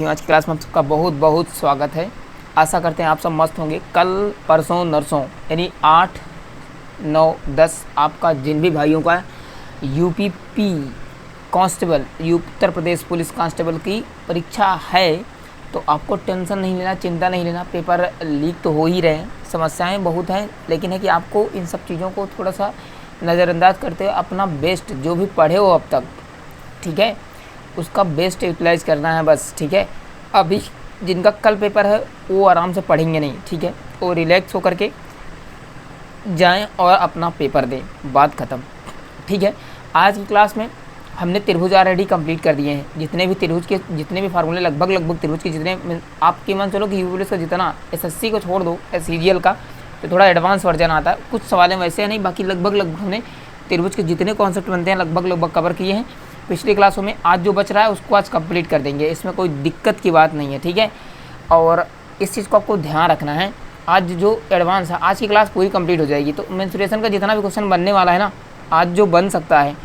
आज की क्लास में आप सबका बहुत बहुत स्वागत है। आशा करते हैं आप सब मस्त होंगे। कल परसों नरसों यानी 8, 9, 10 आपका जिन भी भाइयों का UPP constable Uttar Pradesh police constable की परीक्षा है, तो आपको टेंशन नहीं लेना, चिंता नहीं लेना। पेपर लीक तो हो ही रहे हैं, समस्याएं बहुत हैं, लेकिन है कि आपको इन सब चीज़ों को थोड़ा सा नज़रअंदाज करते हुए अपना बेस्ट जो भी पढ़े हो अब तक, ठीक है, उसका बेस्ट यूटिलाइज़ करना है बस। ठीक है, अभी जिनका कल पेपर है वो आराम से पढ़ेंगे नहीं, ठीक है, वो रिलैक्स होकर के जाएं और अपना पेपर दें, बात ख़त्म। ठीक है, आज की क्लास में हमने त्रिभुज ऑलरेडी कंप्लीट कर दिए हैं। जितने भी त्रिभुज के जितने भी फार्मूले लगभग त्रिभुज के जितने आपकी मान चलो कि यूपी पुलिस का जितना एसएससी को छोड़ दो, सीजीएल का तो थोड़ा एडवांस वर्जन आता है, कुछ सवालें वैसे हैं नहीं, बाकी लगभग हमने त्रिभुज के जितने कॉन्सेप्ट बनते हैं लगभग कवर किए हैं पिछली क्लासों में। आज जो बच रहा है उसको आज कंप्लीट कर देंगे, इसमें कोई दिक्कत की बात नहीं है। ठीक है, और इस चीज़ को आपको ध्यान रखना है। आज जो एडवांस है, आज की क्लास पूरी कंप्लीट हो जाएगी, तो मेंसुरेशन का जितना भी क्वेश्चन बनने वाला है ना, आज जो बन सकता है,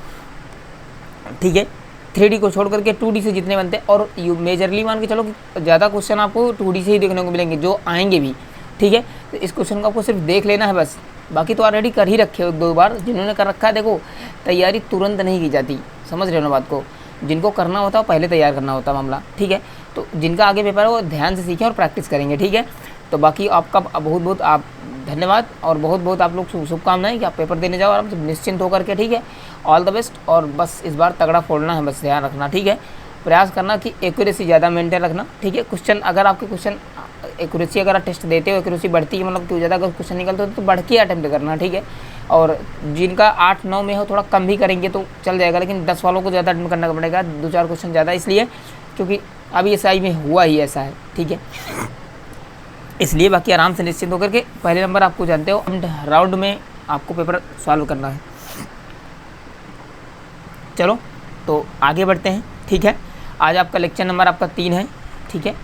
ठीक है, 3D को छोड़ करके 2D से जितने बनते हैं, और मेजरली मान के चलो कि ज़्यादा क्वेश्चन आपको 2D से ही देखने को मिलेंगे जो आएंगे भी। ठीक है, तो इस क्वेश्चन को आपको सिर्फ देख लेना है बस, बाकी तो ऑलरेडी कर ही रखे हो 2 बार। जिन्होंने कर रखा है, देखो तैयारी तुरंत नहीं की जाती, समझ रहे हो ना बात को। जिनको करना होता है पहले तैयार करना होता है मामला। ठीक है, तो जिनका आगे पेपर है वो ध्यान से सीखें और प्रैक्टिस करेंगे। ठीक है, तो बाकी आपका बहुत बहुत आप धन्यवाद और बहुत बहुत आप लोग शुभकामनाएं कि आप पेपर देने जाओ आराम से निश्चिंत होकर के। ठीक है, ऑल द बेस्ट, और बस इस बार तगड़ा फोड़ना है, बस ध्यान रखना। ठीक है, प्रयास करना कि एक्यूरेसी ज़्यादा मेंटेन रखना। ठीक है, क्वेश्चन अगर आपके क्वेश्चन एक्यूरेसी अगर आप टेस्ट देते हो, एक्यूरेसी बढ़ती है, मतलब कि ज़्यादा अगर क्वेश्चन निकलते हो तो बढ़ के अटैम्प्ट करना। ठीक है, और जिनका 8, 9 में हो थोड़ा कम भी करेंगे तो चल जाएगा, लेकिन 10 वालों को ज़्यादा अटैम्प्ट करना पड़ेगा, 2-4 क्वेश्चन ज़्यादा, इसलिए क्योंकि अभी एसआई में हुआ ही ऐसा है। ठीक है, इसलिए बाकी आराम से निश्चिंत होकर के पहले नंबर आपको जानते हो राउंड में आपको पेपर सॉल्व करना है। चलो तो आगे बढ़ते हैं। ठीक है, आज आपका लेक्चर नंबर आपका 3 है। ठीक है,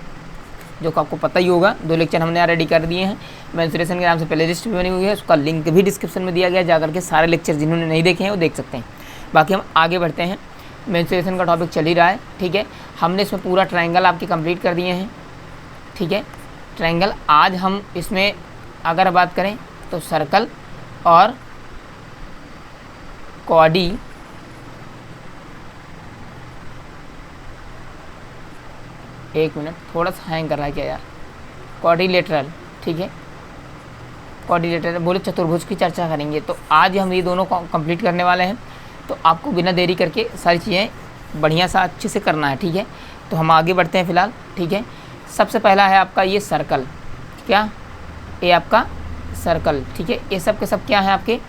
जो कि आपको पता ही होगा, 2 लेक्चर हमने रेडी कर दिए हैं। मेंसुरेशन के नाम से प्ले लिस्ट भी बनी हुई है, उसका लिंक भी डिस्क्रिप्शन में दिया गया है, जाकर के सारे लेक्चर जिन्होंने नहीं देखे हैं वो देख सकते हैं। बाकी हम आगे बढ़ते हैं, मेंसुरेशन का टॉपिक चल ही रहा है। ठीक है, हमने इसमें पूरा ट्रायंगल आपकी कंप्लीट कर दिए हैं। ठीक है, ट्रायंगल आज हम इसमें अगर बात करें तो सर्कल और क्वाडी एक मिनट, थोड़ा सा हैंग कर रहा है क्या यार, क्वाड्रिलेटरल। ठीक है, क्वाड्रिलेटरल बोले चतुर्भुज की चर्चा करेंगे, तो आज हम ये दोनों को कंप्लीट करने वाले हैं। तो आपको बिना देरी करके सारी चीज़ें बढ़िया सा अच्छे से करना है। ठीक है, तो हम आगे बढ़ते हैं फ़िलहाल। ठीक है, सबसे पहला है आपका ये सर्कल, क्या ये आपका सर्कल। ठीक है, ये सब के सब क्या है आपके,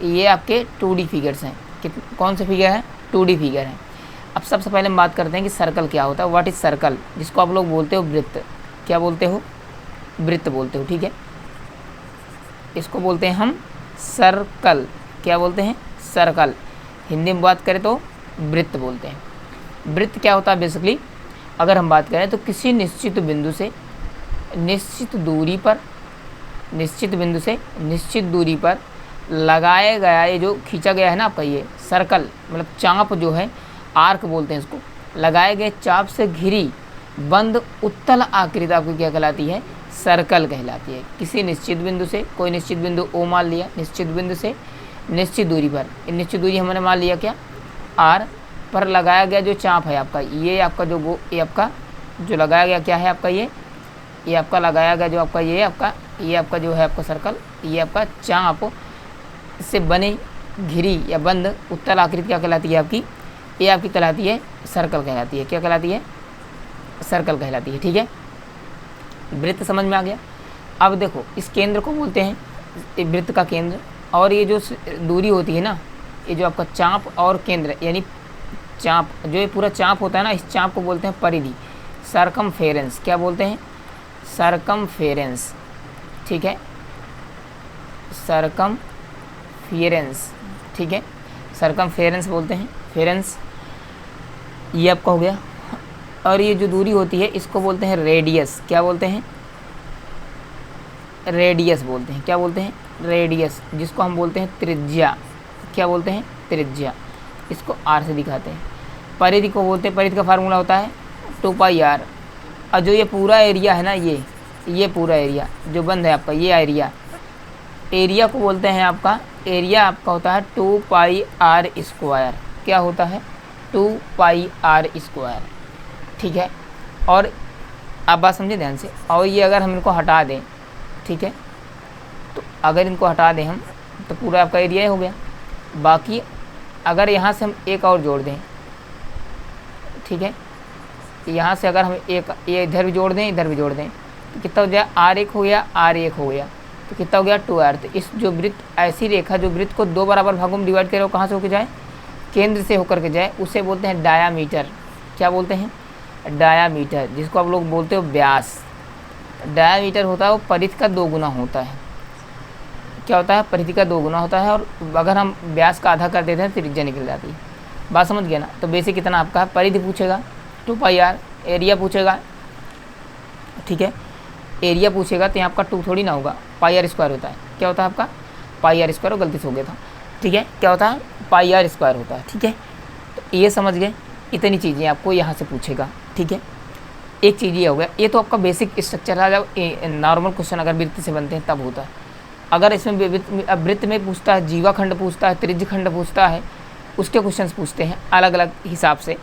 ये आपके 2D फिगर्स हैं। कौन से फिगर हैं, 2D फिगर हैं। अब सबसे पहले हम बात करते हैं कि सर्कल क्या होता है, व्हाट इज़ सर्कल, जिसको आप लोग बोलते हो वृत्त। क्या बोलते हो, वृत्त बोलते हो। ठीक है, इसको बोलते हैं हम सर्कल। क्या बोलते हैं, सर्कल। हिंदी में बात करें तो वृत्त बोलते हैं। वृत्त क्या होता है बेसिकली, अगर हम बात करें तो किसी निश्चित बिंदु से निश्चित दूरी पर, निश्चित बिंदु से निश्चित दूरी पर लगाया गया, ये जो खींचा गया है ना आपका ये सर्कल, मतलब चाप जो है, आर्क बोलते हैं इसको, लगाए गए चाप से घिरी बंद उत्तल आकृति आपको क्या कहलाती है, सर्कल कहलाती है। किसी निश्चित बिंदु से, कोई निश्चित बिंदु ओ मान लिया, निश्चित बिंदु से निश्चित दूरी पर, निश्चित दूरी हमने मान लिया क्या, आर पर लगाया गया जो चाप है आपका, ये आपका जो ये आपका जो लगाया गया क्या है आपका, ये आपका लगाया गया जो आपका ये आपका जो है आपका सर्कल, ये आपका चाप से बनी घिरी या बंद उत्तल आकृति क्या कहलाती है आपकी, ये आपकी कहलाती है सर्कल कहलाती है। क्या कहलाती है, सर्कल कहलाती है। ठीक है, वृत्त समझ में आ गया। अब देखो इस केंद्र को बोलते हैं वृत्त का केंद्र, और ये जो दूरी होती है ना, ये जो आपका चाप और केंद्र, यानी चाप जो ये पूरा चाप होता है ना, इस चाप को बोलते हैं परिधि, सरकमफेरेंस। क्या बोलते हैं, सरकमफेरेंस। ठीक है, सरकमफेरेंस। ठीक है, सरकमफेरेंस बोलते हैं, फेरेंस ये आपका हो गया। और ये जो दूरी होती है इसको बोलते हैं रेडियस। क्या बोलते हैं, रेडियस बोलते हैं। क्या बोलते हैं, रेडियस, जिसको हम बोलते हैं त्रिज्या। क्या बोलते हैं, त्रिज्या। इसको आर से दिखाते हैं। परिधि को बोलते हैं, परिधि का फार्मूला होता है 2πr, और जो ये पूरा एरिया है ना, ये पूरा एरिया जो बंद है आपका, ये एरिया को बोलते हैं आपका, एरिया आपका होता है 2πr²। क्या होता है? 2πr²। ठीक है। और आप बात समझे ध्यान से। और ये अगर हम इनको हटा दें, ठीक है, तो अगर इनको हटा दें हम, तो पूरा आपका एरिया हो गया। बाकी अगर यहाँ से हम एक और जोड़ दें, ठीक है, यहाँ से अगर हम एक ये इधर भी जोड़ दें, इधर भी जोड़ दें, तो कितना हो जाए? R1 हो गया, R1 हो गया, तो कितना हो गया? 2r। तो इस जो वृत्त, ऐसी रेखा जो वृत्त को 2 बराबर भागों में डिवाइड करे, वो कहाँ से होकर जाए? केंद्र से होकर के जाए, उसे बोलते हैं डायामीटर। क्या बोलते हैं? डायामीटर, जिसको आप लोग बोलते हो व्यास। डायामीटर होता है वो परिधि का 2 गुना होता है। क्या होता है? परिधि का 2 गुना होता है। और अगर हम व्यास का आधा कर देते हैं, त्रिज्या निकल जाती है। बात समझ गया ना? तो बेसिक कितना आपका है? परिधि पूछेगा 2πr, एरिया पूछेगा, ठीक है, एरिया पूछेगा तो यहाँ आपका 2 थोड़ी ना होगा, πr² होता है। क्या होता है आपका? πr², गलती से हो गया था, ठीक है। क्या होता है? πr² होता है, ठीक है। तो ये समझ गए, इतनी चीज़ें आपको यहाँ से पूछेगा, ठीक है। एक चीज़ ये हो गया, ये तो आपका बेसिक स्ट्रक्चर है। जब नॉर्मल क्वेश्चन अगर वृत्त से बनते हैं तब होता है। अगर इसमें वृत्त में पूछता है, जीवाखंड पूछता है, त्रिज्यखंड पूछता है, उसके क्वेश्चन पूछते हैं अलग अलग हिसाब से,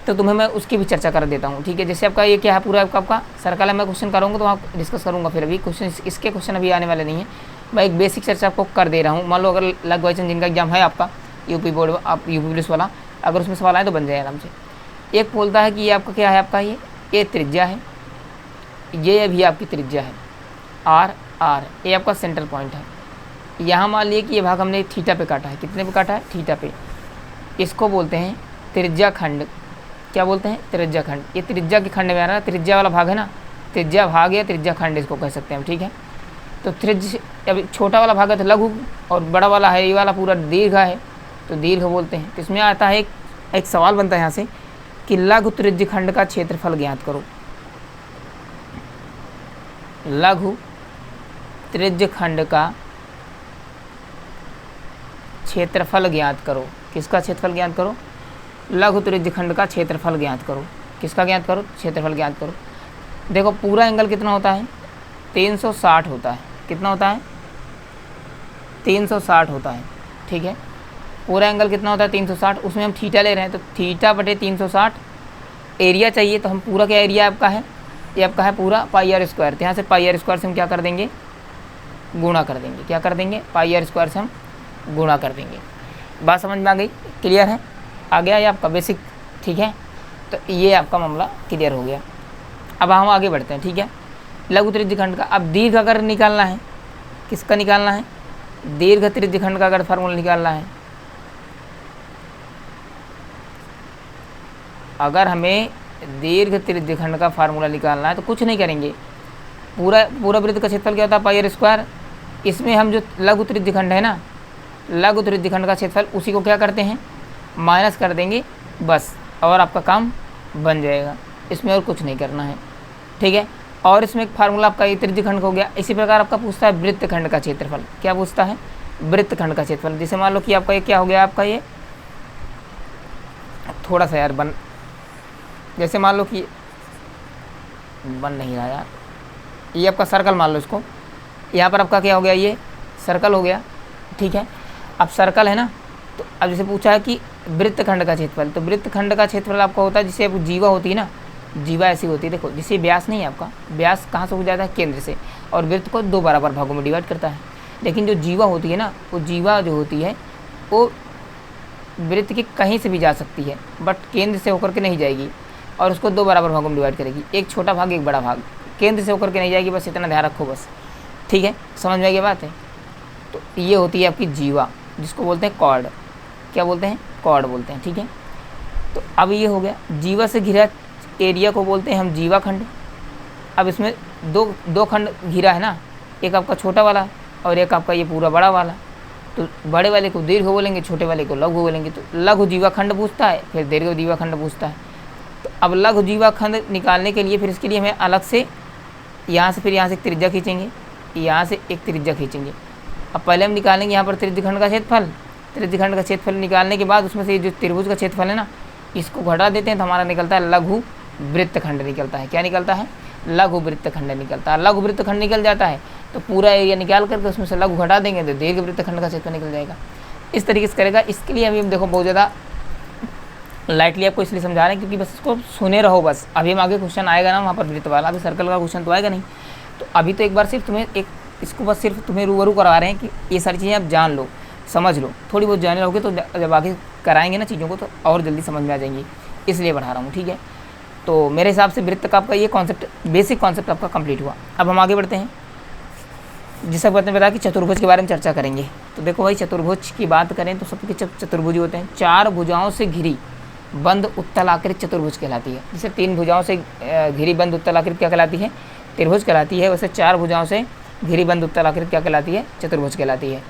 तो तुम्हें मैं उसकी भी चर्चा कर देता हूँ, ठीक है। जैसे आपका ये क्या है, पूरा आपका सर्कल है, मैं क्वेश्चन करूँगा तो आप डिस्कस करूँगा। फिर अभी क्वेश्चन, इसके क्वेश्चन अभी आने वाले नहीं है, मैं एक बेसिक चर्चा आपको कर दे रहा हूँ। मान लो अगर लग बाई चांस जिनका एग्जाम है आपका यूपी बोर्ड, आप यूपी पुलिस वाला, अगर उसमें सवाल आए तो बन जाए आराम से। एक बोलता है कि ये आपका क्या है, आपका ये त्रिज्या है, ये भी आपकी त्रिज्या है r, ये आपका सेंट्रल पॉइंट है। यहाँ मान लिए कि ये भाग हमने थीटा पे काटा है। कितने पे काटा है? थीटा पे। इसको बोलते हैं त्रिज्या खंड। क्या बोलते हैं? त्रिज्या खंड। ये त्रिज्या के खंड में आ रहा है, त्रिज्या वाला भाग है ना, त्रिज्या भाग या त्रिज्या खंड इसको कह सकते हैं, ठीक है। तो त्रिज्य, अब छोटा वाला भाग है तो लघु, और बड़ा वाला है ये वाला पूरा दीर्घ है, तो दीर्घ बोलते हैं। तो इसमें आता है एक सवाल बनता है यहाँ से कि लघु त्रिज्य खंड का क्षेत्रफल ज्ञात करो। लघु त्रिज्य खंड का क्षेत्रफल ज्ञात करो। किसका क्षेत्रफल ज्ञात करो? लघु त्रिज्य खंड का क्षेत्रफल ज्ञात करो। किसका ज्ञात करो? क्षेत्रफल ज्ञात करो। देखो पूरा एंगल कितना होता है? 360 होता है। कितना होता है? 360 होता है, ठीक है। पूरा एंगल कितना होता है? 360। उसमें हम थीटा ले रहे हैं, तो थीटा बटे 360। एरिया चाहिए तो हम पूरा, क्या एरिया आपका है? ये आपका है पूरा πr²। तो यहाँ से πr² से हम क्या कर देंगे? गुणा कर देंगे। क्या कर देंगे? πr² से हम गुणा कर देंगे। बात समझ में आ गई? क्लियर है? आ गया ये आपका बेसिक, ठीक है। तो ये आपका मामला क्लियर हो गया। अब हम आगे बढ़ते हैं, ठीक है। लघु त्रिज्य खंड का, अब दीर्घ अगर निकालना है, किसका निकालना है? दीर्घ त्रिज्य खंड का अगर फार्मूला निकालना है, अगर हमें दीर्घ त्रिज्य खंड का फार्मूला निकालना है तो कुछ नहीं करेंगे, पूरा वृत्त का क्षेत्रफल क्या होता है? πr²। इसमें हम जो लघु त्रिज्य खंड है ना, लघु त्रिज्य खंड का क्षेत्रफल, उसी को क्या करते हैं? माइनस कर देंगे बस, और आपका काम बन जाएगा। इसमें और कुछ नहीं करना है, ठीक है। और इसमें एक फार्मूला आपका ये त्रिज्य खंड हो गया। इसी प्रकार आपका पूछता है वृत्त खंड का क्षेत्रफल। क्या पूछता है? वृत्त खंड का क्षेत्रफल। जैसे मान लो कि आपका ये क्या हो गया, आपका ये थोड़ा सा यार बन, जैसे मान लो कि बन नहीं रहा यार, ये आपका सर्कल मान लो इसको, यहाँ पर आपका क्या हो गया? ये सर्कल हो गया, ठीक है। अब सर्कल है ना, तो अब जैसे पूछा है कि वृत्त खंड का क्षेत्रफल, तो वृत्त खंड का क्षेत्रफल आपका होता है, जिसे अब जीवा होती है ना, जीवा ऐसी होती है, देखो जिसे व्यास नहीं है आपका, व्यास कहाँ से हो जाता है? केंद्र से, और वृत्त को 2 बराबर भागों में डिवाइड करता है। लेकिन जो जीवा होती है ना, वो जीवा जो होती है वो वृत्त की कहीं से भी जा सकती है, बट केंद्र से होकर के नहीं जाएगी, और उसको 2 बराबर भागों में डिवाइड करेगी। एक छोटा भाग, एक बड़ा भाग, केंद्र से होकर के नहीं जाएगी, बस इतना ध्यान रखो बस, ठीक है। समझ में आई बात है? तो ये होती है आपकी जीवा, जिसको बोलते हैं कॉर्ड। क्या बोलते हैं? कॉर्ड बोलते हैं, ठीक है। तो अब ये हो गया, जीवा से घिरा एरिया को बोलते हैं हम जीवा खंड। अब इसमें दो खंड घिरा है ना, एक आपका छोटा वाला और एक आपका ये पूरा बड़ा वाला। तो बड़े वाले को दीर्घ बोलेंगे, छोटे वाले को लघु बोलेंगे। तो लघु जीवा खंड पूछता है, फिर दीर्घ जीवा खंड पूछता है। तो अब लघु जीवा खंड निकालने के लिए फिर इसके लिए हमें अलग से यहाँ से, फिर यहाँ से एक त्रिज्या खींचेंगे, यहाँ से एक त्रिज्या खींचेंगे। अब पहले हम निकालेंगे यहाँ पर त्रिज्य खंड का क्षेत्रफल। त्रिज्य खंड का क्षेत्रफल निकालने के बाद उसमें से जो त्रिभुज का क्षेत्रफल है ना, इसको घटा देते हैं तो हमारा निकलता है लघु वृत्तखंड निकलता है। क्या निकलता है? लघु वृत्तखंड निकलता है। लघु वृत्तखंड निकल जाता है तो पूरा एरिया निकाल करके उसमें से लघु घटा देंगे तो दीर्घ वृत्तखंड का क्षेत्र निकल जाएगा। इस तरीके से करेगा। इसके लिए अभी हम देखो बहुत ज़्यादा लाइटली आपको इसलिए समझा रहे हैं क्योंकि बस इसको सुने रहो बस। अभी हम आगे क्वेश्चन आएगा ना वहाँ पर वृत्त वाला, अभी सर्कल का क्वेश्चन तो आएगा नहीं। तो अभी तो एक बार सिर्फ तुम्हें इसको बस सिर्फ तुम्हें रूबरू करा रहे हैं कि ये सारी चीज़ें आप जान लो, समझ लो, थोड़ी बहुत जाने रहोगे तो जब आगे कराएंगे ना चीज़ों को तो और जल्दी समझ में आ जाएंगी, इसलिए बढ़ा रहा हूँ। ठीक है, तो मेरे हिसाब से वृत्त का आपका ये कॉन्सेप्ट, बेसिक कॉन्सेप्ट आपका कंप्लीट हुआ। अब हम आगे बढ़ते हैं। जिस वक्त ने बताया कि चतुर्भुज के बारे में चर्चा करेंगे। तो देखो भाई, चतुर्भुज की बात करें तो सबके चतुर्भुज होते हैं। 4 भुजाओं से घिरी बंद उत्तलाकृत चतुर्भुज कहलाती है। जैसे 3 भुजाओं से घिरी बंद उत्तलाकृत क्या कहलाती है? त्रिभुज कहलाती है। वैसे 4 भुजाओं से घिरी बंद उत्तलाकृत क्या कहलाती है? चतुर्भुज कहलाती है।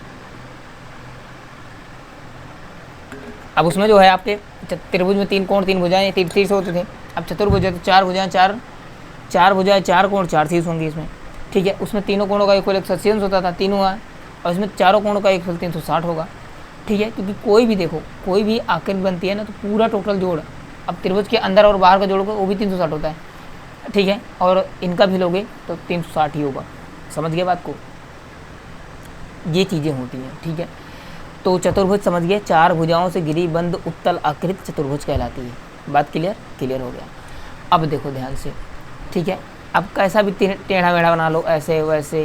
अब उसमें जो है आपके त्रिभुज में 3 कोण 3 भुजाएं 3 शीर्ष होते थे। अब चतुर्भुज है तो 4 भुजाएं 4 भुजाएं 4 कोण 4 शीर्ष होंगी इसमें। ठीक है, उसमें तीनों कोणों का एक 180 होता था, तीनों है, और इसमें चारों कोणों का 360 होगा। ठीक है, क्योंकि कोई भी देखो, कोई भी आकृति बनती है ना तो पूरा टोटल जोड़, अब त्रिभुज के अंदर और बाहर का जोड़ वो भी 360 होता है। ठीक है, और इनका भी लोगे तो 360 ही होगा। समझ गए बात को? ये चीज़ें होती हैं। ठीक है, तो चतुर्भुज समझ गए, 4 भुजाओं से घिरी बंद उत्तल आकृति चतुर्भुज कहलाती है। बात क्लियर हो गया। अब देखो ध्यान से। ठीक है, अब कैसा भी टेढ़ा मेढ़ा बना लो, ऐसे वैसे,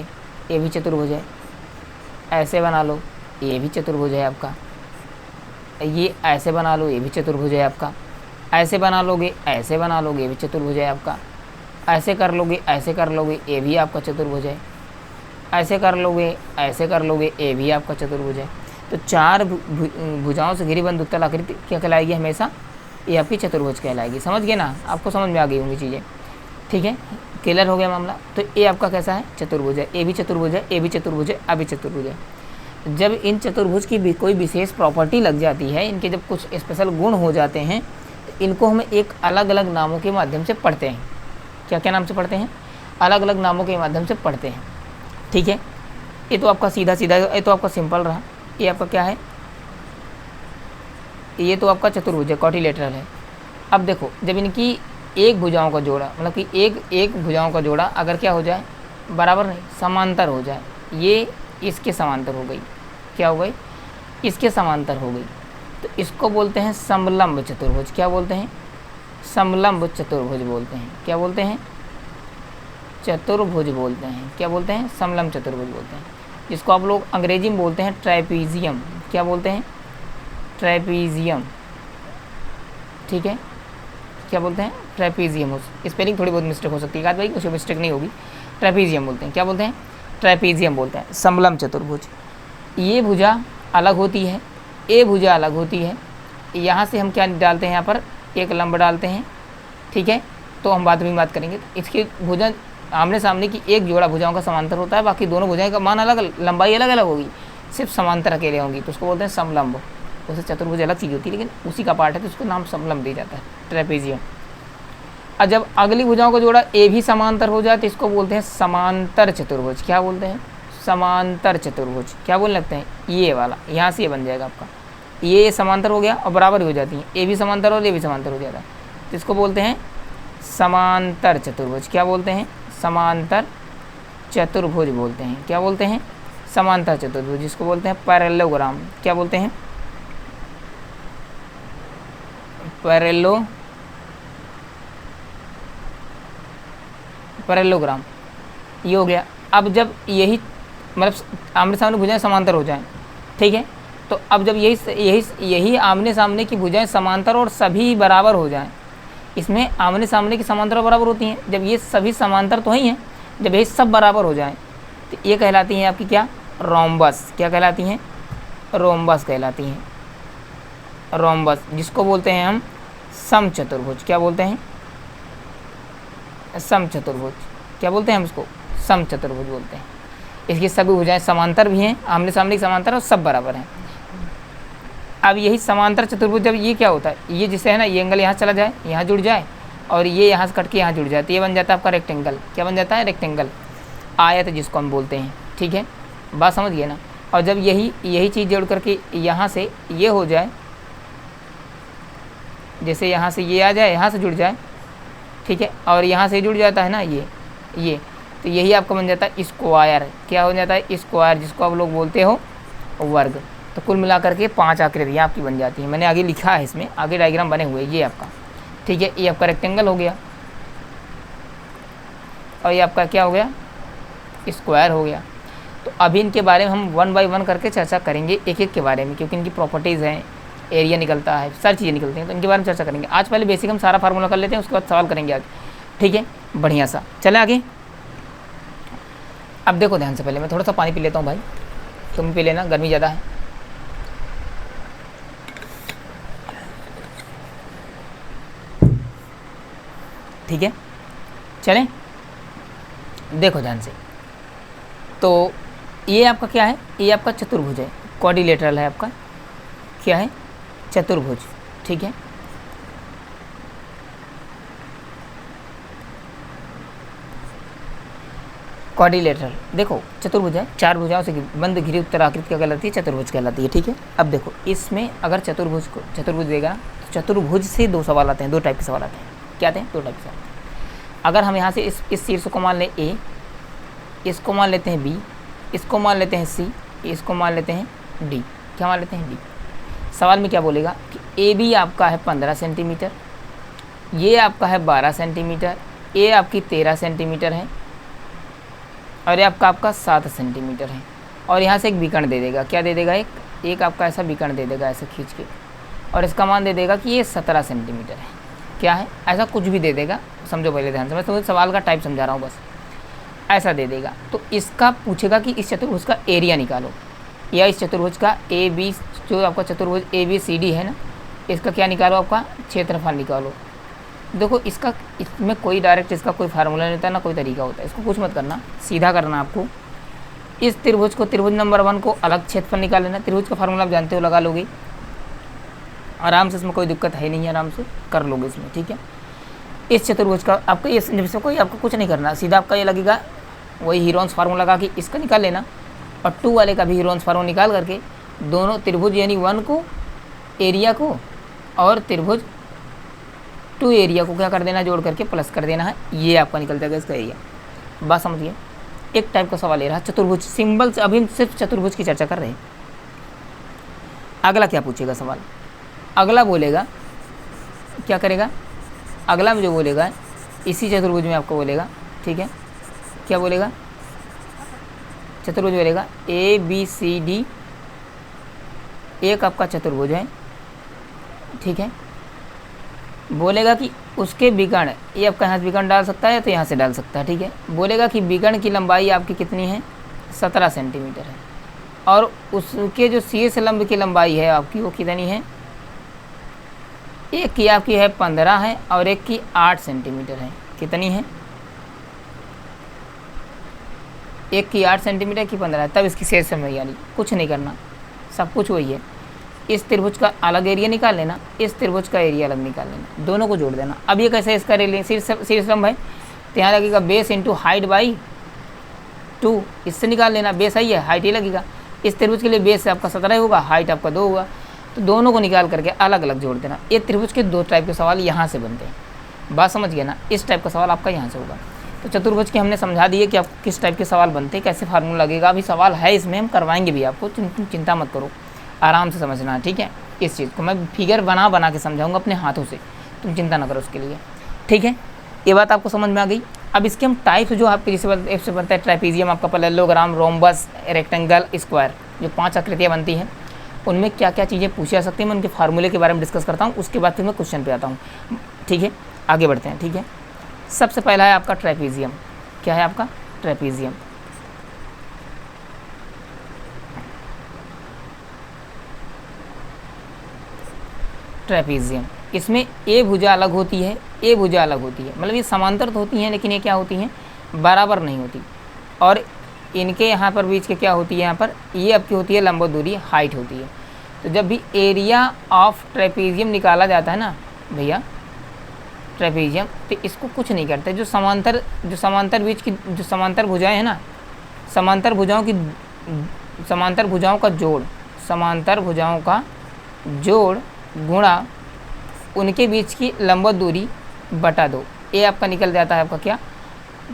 ये भी चतुर्भुज है। ऐसे बना लो, ये भी चतुर्भुज है आपका। ये ऐसे बना लो, ये भी चतुर्भुज है आपका। ऐसे बना लोगे, ऐसे बना लोगे, ये भी चतुर्भुज है आपका। ऐसे कर लोगे, ऐसे कर लोगे, ये भी आपका चतुर्भुज है। ऐसे कर लोगे, ऐसे कर लोगे, ये भी आपका चतुर्भुज है। तो 4 भुजाओं से घिरी बंद उत्तल आकृति क्या कहलाएगी? हमेशा ये आपकी चतुर्भुज कहलाएगी। समझ गए ना? आपको समझ में आ गई होंगी चीज़ें। ठीक है, क्लियर हो गया मामला। तो ये आपका कैसा है? चतुर्भुज है। ये भी चतुर्भुज है, ये भी चतुर्भुज है, अभी चतुर्भुज है। जब इन चतुर्भुज की भी कोई विशेष प्रॉपर्टी लग जाती है, इनके जब कुछ स्पेशल गुण हो जाते हैं तो इनको हम एक अलग अलग नामों के माध्यम से पढ़ते हैं। क्या क्या नाम से पढ़ते हैं? अलग अलग नामों के माध्यम से पढ़ते हैं। ठीक है, ये तो आपका सीधा सीधा, ये तो आपका सिंपल रहा। ये आपका क्या है? ये तो आपका चतुर्भुज है, क्वाड्रिलेटरल है। अब देखो, जब इनकी एक भुजाओं का जोड़ा, मतलब कि एक भुजाओं का जोड़ा अगर क्या हो जाए? बराबर नहीं, समांतर हो जाए। ये इसके समांतर हो गई। क्या हो गई? इसके समांतर हो गई, तो इसको बोलते हैं समलंब चतुर्भुज। क्या बोलते हैं? समलंब चतुर्भुज बोलते हैं। क्या बोलते हैं? चतुर्भुज बोलते हैं। क्या बोलते हैं? समलंब चतुर्भुज बोलते हैं। जिसको आप लोग अंग्रेजी में बोलते हैं ट्राइपीजियम। क्या बोलते हैं? ट्राइपीजियम। ठीक है, क्या बोलते हैं? ट्राइपीजियम। स्पेलिंग थोड़ी बहुत मिस्टेक हो सकती है भाई, कुछ मिस्टेक नहीं होगी। ट्राइपीजियम बोलते हैं। क्या बोलते हैं? ट्राइपीजियम बोलते हैं। समलंब चतुर्भुज। ये भुजा अलग होती है, ये भुजा अलग होती है। यहाँ से हम क्या डालते हैं? यहाँ पर एक लंब डालते हैं। ठीक है, तो हम बाद में बात करेंगे। इसकी भुजा आमने सामने की एक जोड़ा भुजाओं का समांतर होता है, बाकी दोनों भुजाएं का मान अलग, लंबाई अलग अलग होगी, सिर्फ समांतर अकेले होंगी, तो उसको बोलते हैं समलंब। वैसे चतुर्भुज अलग चीज़ होती है, लेकिन उसी का पार्ट है तो उसको नाम समलंब दिया जाता है, ट्रेपेजियम। और जब अगली भुजाओं का जोड़ा ए भी समांतर हो जाए तो इसको बोलते हैं समांतर चतुर्भुज। क्या बोलते हैं? समांतर चतुर्भुज। क्या बोलने लगते हैं? ये वाला, यहाँ से ये बन जाएगा आपका, ये समांतर हो गया और बराबर हो जाती है, ए भी समांतर और ये भी समांतर हो जाता है, तो इसको बोलते हैं समांतर चतुर्भुज। क्या बोलते हैं? समांतर चतुर्भुज बोलते हैं। क्या बोलते हैं? समांतर चतुर्भुज, जिसको बोलते हैं पैरेललोग्राम। क्या बोलते हैं? पैरेललोग्राम। ये हो गया। अब जब यही मतलब आमने सामने भुजाएं समांतर हो जाएं, ठीक है, तो अब जब यही आमने सामने की भुजाएं समांतर और सभी बराबर हो जाएं, इसमें आमने सामने की समांतर और बराबर होती हैं, जब ये सभी समांतर तो ही हैं, जब ये सब बराबर हो जाएं तो ये कहलाती हैं आपकी क्या? रोम्बस। क्या कहलाती हैं? रोम्बस कहलाती हैं। रोम्बस, जिसको बोलते हैं हम समचतुर्भुज। क्या बोलते हैं? समचतुर्भुज। क्या बोलते हैं हम इसको? समचतुर्भुज बोलते हैं। इसकी सभी भुजाएं समांतर भी हैं, आमने सामने की समांतर और सब बराबर हैं। अब यही समांतर चतुर्भुज जब ये क्या होता है, ये जिसे है ना, ये एंगल यहाँ चला जाए, यहाँ जुड़ जाए, और ये यहाँ से कट के यहाँ जुड़ जाए, तो ये बन जाता है आपका रेक्टेंगल। क्या बन जाता है? रेक्टेंगल, आयत जिसको हम बोलते हैं। ठीक है, बात समझ गए ना? और जब यही चीज़ जोड़ करके यहाँ से ये हो जाए, जैसे यहाँ से ये आ जाए, यहाँ से जुड़ जाए, ठीक है, और यहाँ से जुड़ जाता है ना ये, तो यही आपका बन जाता है स्क्वायर। क्या हो जाता है? स्क्वायर, जिसको आप लोग बोलते हो वर्ग। तो कुल मिलाकर के 5 आकृतियाँ आपकी बन जाती हैं। मैंने आगे लिखा है, इसमें आगे डायग्राम बने हुए ये आपका, ठीक है। ये आपका रेक्टेंगल हो गया और ये आपका क्या हो गया? स्क्वायर हो गया। तो अभी इनके बारे में हम 1 बाय 1 करके चर्चा करेंगे, एक एक के बारे में, क्योंकि इनकी प्रॉपर्टीज़ हैं, एरिया निकलता है, सारी चीज़ें निकलती हैं, तो इनके बारे में चर्चा करेंगे। आज पहले बेसिक हम सारा फार्मूला कर लेते हैं, उसके बाद सवाल करेंगे आज, ठीक है। बढ़िया सा, चले आगे। अब देखो ध्यान से, पहले मैं थोड़ा सा पानी पी लेता हूँ भाई, तुम पी लेना, गर्मी ज़्यादा है। ठीक है, चलें। देखो ध्यान से, तो ये आपका क्या है? ये आपका चतुर्भुज है, क्वाड्रिलेटरल है आपका, क्या है? चतुर्भुज, ठीक है। क्वाड्रिलेटरल, देखो चतुर्भुज है, 4 भुजाओं से बंद घिरी उत्तर आकृति क्या कहलाती है? चतुर्भुज कहलाती है, ठीक है। अब देखो इसमें अगर चतुर्भुज देगा तो चतुर्भुज से 2 सवाल आते हैं, 2 टाइप के सवाल आते हैं। क्या आते हैं? 2 टाइप के सवाल। अगर हम यहाँ से इस शीर्ष को मान लें ए, इसको मान लेते हैं बी, इसको मान लेते हैं सी, इसको मान लेते हैं डी। क्या मान लेते हैं? डी। सवाल में क्या बोलेगा कि ए बी आपका है 15 सेंटीमीटर, ये आपका है 12 सेंटीमीटर, ए आपकी 13 सेंटीमीटर है और ये आपका 7 सेंटीमीटर है। और यहाँ से एक विकर्ण दे देगा। क्या दे देगा? एक आपका ऐसा विकर्ण दे देगा, ऐसे खींच के, और इसका मान दे देगा कि ये 17 सेंटीमीटर है। क्या है? ऐसा कुछ भी दे देगा, समझो पहले ध्यान से, मैं तुम्हें सवाल का टाइप समझा रहा हूँ बस। ऐसा दे देगा तो इसका पूछेगा कि इस चतुर्भुज का एरिया निकालो, या इस चतुर्भुज का ए बी, जो आपका चतुर्भुज ए बी सी डी है ना, इसका क्या निकालो? आपका क्षेत्रफल निकालो। देखो इसमें कोई डायरेक्ट इसका कोई फार्मूला नहीं होता, ना कोई तरीका होता है, इसको कुछ मत करना, सीधा करना आपको। इस त्रिभुज को, त्रिभुज नंबर 1 को अलग क्षेत्रफल निकाल लेना। त्रिभुज का फार्मूला आप जानते हो, लगा लोगे आराम से, इसमें कोई दिक्कत है नहीं, आराम से कर लोगे इसमें, ठीक है। इस चतुर्भुज का आपका इसमें कोई आपको कुछ नहीं करना, सीधा आपका ये लगेगा वही हीरोन्स फार्मूला लगा कि इसका निकाल लेना, और 2 वाले का भी हीरोन्स फार्मूला निकाल करके दोनों त्रिभुज यानी 1 को एरिया को और त्रिभुज 2 एरिया को क्या कर देना? जोड़ करके प्लस कर देना है, ये आपका निकल जाएगा इसका एरिया। बात समझिए, एक टाइप का सवाल ले रहा है चतुर्भुज सिंबल से। अभी हम सिर्फ चतुर्भुज की चर्चा कर रहे हैं। अगला क्या पूछेगा सवाल? अगला बोलेगा, क्या करेगा? अगला में जो बोलेगा इसी चतुर्भुज में आपको बोलेगा, ठीक है। क्या बोलेगा? चतुर्भुज बोलेगा ए बी सी डी, एक आपका चतुर्भुज है, ठीक है। बोलेगा कि उसके विकर्ण, ये आपका यहाँ से विकर्ण डाल सकता है तो यहाँ से डाल सकता है, ठीक है। बोलेगा कि विकर्ण की लंबाई आपकी कितनी है? 17 सेंटीमीटर है, और उसके जो शीर्ष लंब की लंबाई है आपकी वो कितनी है? एक की आपकी है 15 है और एक की 8 सेंटीमीटर है। कितनी है? एक की 8 सेंटीमीटर की 15 है, तब इसकी शीर्ष लंबाई, यानी कुछ नहीं करना, सब कुछ वही है। इस त्रिभुज का अलग एरिया निकाल लेना, इस त्रिभुज का एरिया अलग निकाल लेना, दोनों को जोड़ देना। अब ये कैसे इसका शीर्ष लंब है तो यहाँ लगेगा बेस इंटू हाइट बाई 2, इससे निकाल लेना। बेस आई है, हाइट ही लगेगा। इस त्रिभुज के लिए बेस आपका 17 होगा, हाइट आपका 2 होगा, तो दोनों को निकाल करके अलग अलग जोड़ देना। ये त्रिभुज के 2 टाइप के सवाल यहाँ से बनते हैं, बात समझ गया ना। इस टाइप का सवाल आपका यहाँ से होगा। तो चतुर्भुज के हमने समझा दिए कि आपको किस टाइप के सवाल बनते हैं, कैसे फार्मूला लगेगा। अभी सवाल है इसमें, हम करवाएंगे भी आपको, तुम चिंता मत करो, आराम से समझना, ठीक है। इस चीज़ को मैं फिगर बना के समझाऊंगा अपने हाथों से, तुम चिंता ना करो उसके लिए, ठीक है। ये बात आपको समझ में आ गई। अब इसके हम टाइप जो आपके जैसे बनता है ट्रेपीजियम, आपका पैरेललोग्राम, रोम्बस, रेक्टेंगल, स्क्वायर, जो 5 आकृतियाँ बनती हैं, उनमें क्या क्या चीज़ें पूछी जा सकती हैं, मैं उनके फार्मूले के बारे में डिस्कस करता हूँ। उसके बाद फिर मैं क्वेश्चन पे आता हूँ, ठीक है। आगे बढ़ते हैं, ठीक है। सबसे पहला है आपका ट्रेपीजियम। क्या है आपका? ट्रेपीजियम। ट्रेपीजियम, इसमें ए भुजा अलग होती है, ए भुजा अलग होती है, मतलब ये समांतर तो होती हैं लेकिन ये क्या होती हैं? बराबर नहीं होती। और इनके यहाँ पर बीच के क्या होती है? यहाँ पर ये आपकी होती है लंबवत दूरी, हाइट होती है। तो जब भी एरिया ऑफ ट्रेपीजियम निकाला जाता है ना भैया, ट्रेपीजियम, तो इसको कुछ नहीं करते। जो समांतर बीच की जो समांतर भुजाएं हैं ना, समांतर भुजाओं का जोड़ गुणा उनके बीच की लंबवत दूरी बटा 2, ए आपका निकल जाता है आपका क्या,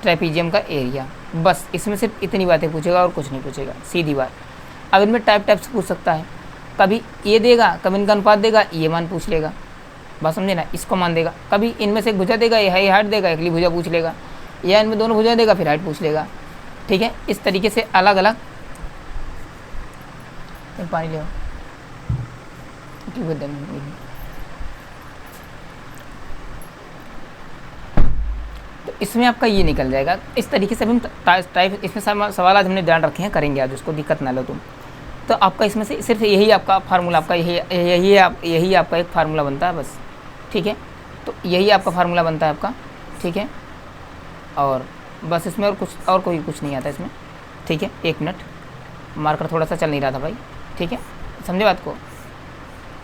ट्रेपीजियम का एरिया। बस इसमें सिर्फ इतनी बातें पूछेगा और कुछ नहीं पूछेगा, सीधी बात। अब इनमें टाइप से पूछ सकता है, कभी ये देगा, कभी इनका अनुपात देगा, ये मान पूछ लेगा, बात समझे ना, इसको मान देगा। कभी इनमें से एक भुजा देगा, ये हाइट देगा, अगली भुजा पूछ लेगा, या इनमें दोनों भुजा देगा फिर हाइट पूछ लेगा। ठीक है, इस तरीके से अलग अलग। पानी ले तो इसमें आपका ये निकल जाएगा। इस तरीके से हम टाइप, इसमें सवाल आज हमने ध्यान रखे हैं, करेंगे आज, उसको दिक्कत ना लो तुम। तो आपका इसमें से सिर्फ यही आपका फार्मूला, आपका यही आपका एक फार्मूला बनता है बस। ठीक है, तो यही आपका फार्मूला बनता है आपका। ठीक है, और बस इसमें और कोई कुछ नहीं आता इसमें। ठीक है, 1 मिनट, मार्कर थोड़ा सा चल नहीं रहा था भाई। ठीक है, समझे बात को।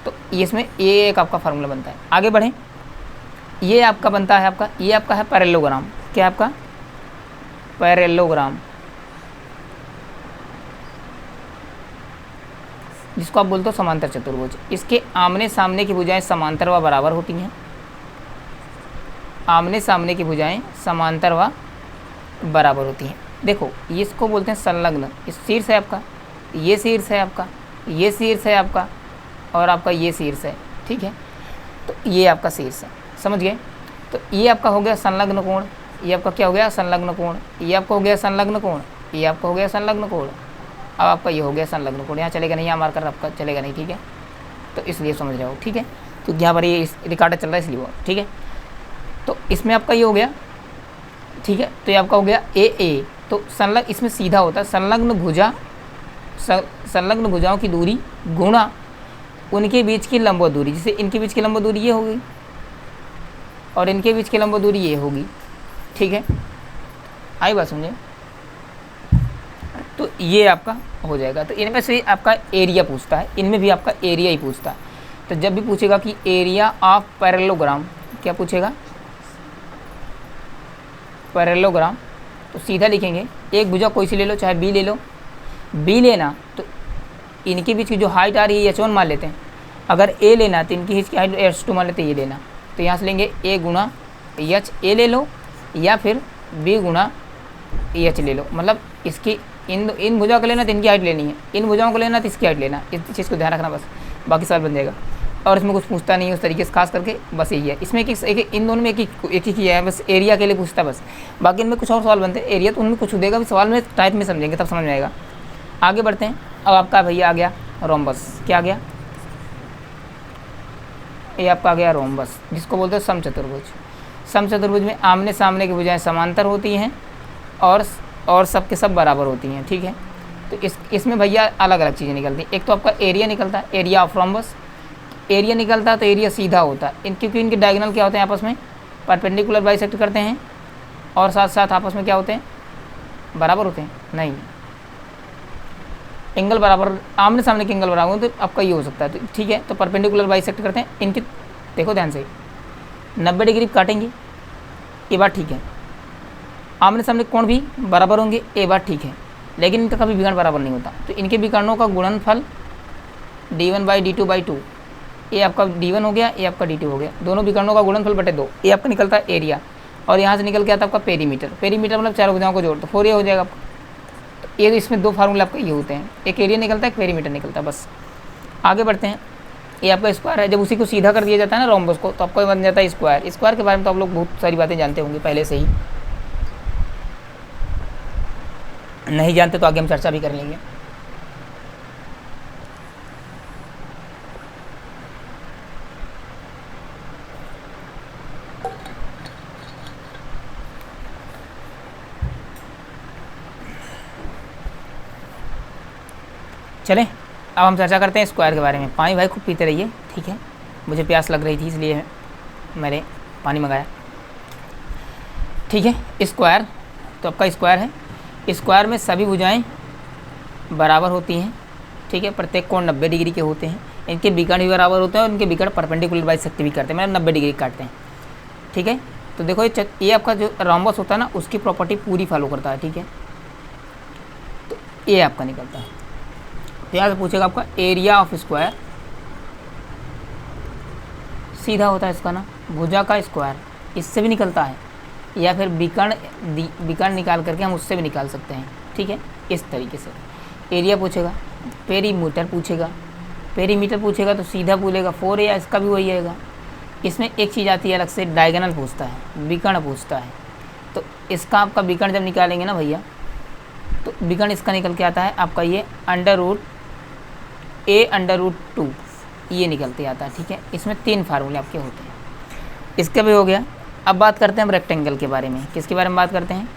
तो इसमें ये एक आपका फार्मूला बनता है। आगे बढ़ें, ये आपका बनता है आपका, ये आपका है पैरेललोग्राम। क्या आपका, पैरेललोग्राम, जिसको आप बोलते हो समांतर चतुर्भुज। इसके आमने सामने की भुजाएं समांतर व बराबर होती हैं। आमने सामने की भुजाएं समांतर व बराबर होती हैं। देखो, ये इसको बोलते हैं संलग्न। इस शीर्ष है आपका, ये शीर्ष है आपका, ये शीर्ष है आपका, और आपका ये शीर्ष है। ठीक है, तो ये आपका शीर्ष है, समझ गए। तो ये आपका हो गया संलग्न कोण, ये आपका क्या हो गया, संलग्न कोण। ये आपका हो गया संलग्न कोण, ये आपका हो गया संलग्न कोण। अब आपका ये हो गया संलग्न कोण, यहाँ चलेगा नहीं, यहाँ मार्कर आपका चलेगा नहीं। ठीक है, तो इसलिए समझ रहे हो। ठीक है, तो यहाँ पर ये रिकॉर्ड चल रहा है इसलिए वो। ठीक है, तो इसमें आपका ये हो गया। ठीक है, तो ये आपका हो गया ए। तो संलग्न, इसमें सीधा होता है संलग्न भुजा, संलग्न भुजाओं की दूरी गुणा उनके बीच की लंब दूरी। जैसे इनके बीच की लंब दूरी ये होगी और इनके बीच की लंब दूरी ये होगी। ठीक है, आई बात समझे। तो ये आपका हो जाएगा। तो इनमें से आपका एरिया पूछता है, इनमें भी आपका एरिया ही पूछता है। तो जब भी पूछेगा कि एरिया ऑफ पैरेललोग्राम, क्या पूछेगा, पैरेललोग्राम, तो सीधा लिखेंगे, एक भुजा कोई सी ले लो, चाहे बी ले लो। बी लेना तो इनके बीच की जो हाइट आ रही है h1 मान लेते हैं। अगर ए लेना तो इनकी बीच की हाइट h2 मान लेते हैं, ये लेना। तो यहाँ से लेंगे a गुणा एच ए ले लो, या फिर b गुणा एच ले लो। मतलब इसकी इन भुजाओं को लेना तो इनकी हाइट लेनी है, इन भुजाओं को लेना तो इसकी हाइट लेना। इस चीज़ को ध्यान रखना बस, बाकी सवाल बन जाएगा। और इसमें कुछ पूछता नहीं है उस तरीके से, खास करके बस यही है। इसमें एक इन दोनों में एक ही किया है, बस एरिया के लिए पूछता है बस। बाकी इनमें कुछ और सवाल बनते हैं, एरिया तो उनमें कुछ देगा भी, सवाल में टाइप में समझेंगे तब समझ में आएगा। आगे बढ़ते हैं। अब आपका भैया आ गया रोम्बस। क्या आ गया, ये आपका आ गया रोम्बस, जिसको बोलते हैं समचतुर्भुज। समचतुर्भुज में आमने सामने की भुजाएं समांतर होती हैं और सब के सब बराबर होती हैं। ठीक है, तो इसमें भैया अलग अलग चीज़ें निकलती हैं। एक तो आपका एरिया निकलता है, एरिया ऑफ रोम्बस। एरिया निकलता है तो एरिया सीधा होता है, क्योंकि इनके डायगोनल क्या होते हैं, आपस में परपेंडिकुलर बाइसेक्ट करते हैं, और साथ साथ आपस में क्या होते हैं, बराबर होते हैं। नहीं, एंगल बराबर, आमने सामने के एंगल बराबर हो तो आपका ये हो सकता है। तो ठीक है, तो परपेंडिकुलर बाइसेक्ट करते हैं इनके। देखो ध्यान से, 90 डिग्री काटेंगे, ये बात ठीक है। आमने सामने कोण भी बराबर होंगे, ये बात ठीक है। लेकिन इनका कभी विकर्ण बराबर नहीं होता। तो इनके विकर्णों का गुणनफल d1/d2/2, ये आपका d1 हो गया, ये आपका d2 हो गया। दोनों विकर्णों का गुणनफल बटे 2, ये आपका निकलता है एरिया। और यहाँ से निकल के आता है आपका पेरीमीटर। पेरीमीटर मतलब चारों भुजाओं को जोड़ तो 4a हो जाएगा आपका। तो ये इसमें 2 फार्मूला आपके ये होते हैं, एक एरिया निकलता है, एक पेरीमीटर निकलता है। बस आगे बढ़ते हैं। ये आपका स्क्वायर है। जब उसी को सीधा कर दिया जाता है ना रोम्बस को, तो आपको बन जाता है स्क्वायर। स्क्वायर के बारे में तो आप लोग बहुत सारी बातें जानते होंगे पहले से ही, नहीं जानते तो आगे हम चर्चा भी कर लेंगे। चलें, अब हम चर्चा करते हैं स्क्वायर के बारे में। पानी भाई खूब पीते रहिए, ठीक है। मुझे प्यास लग रही थी इसलिए मैंने पानी मंगाया, ठीक है। स्क्वायर तो आपका स्क्वायर है। स्क्वायर में सभी भुजाएं बराबर होती हैं, ठीक है। प्रत्येक कोण 90 डिग्री के होते हैं। इनके विकर्ण भी बराबर होते हैं और इनके विकर्ण परपेंडिकुलर बाइसेक्ट भी करते हैं, मतलब 90 डिग्री काटते हैं, ठीक है। तो देखो ये आपका जो रोम्बस होता है ना, उसकी प्रॉपर्टी पूरी फॉलो करता है, ठीक है। तो ये आपका निकलता है। तो यहाँ से पूछेगा आपका एरिया ऑफ स्क्वायर, सीधा होता है इसका ना, भुजा का स्क्वायर, इससे भी निकलता है। या फिर विकर्ण निकाल करके हम उससे भी निकाल सकते हैं, ठीक है। इस तरीके से एरिया पूछेगा, पेरीमीटर पूछेगा, पेरीमीटर पूछेगा तो सीधा बोलेगा 4 या इसका भी वही आएगा। इसमें एक चीज़ आती है अलग से, डायगोनल पूछता है, विकर्ण पूछता है। तो इसका आपका विकर्ण जब निकालेंगे ना भैया, तो विकर्ण इसका निकल के आता है आपका ये √a√2 ये निकलते आता है, ठीक है। इसमें 3 फार्मूले आपके होते हैं। इसका भी हो गया। अब बात करते हैं हम रेक्टेंगल के बारे में। किसके बारे में बात करते हैं?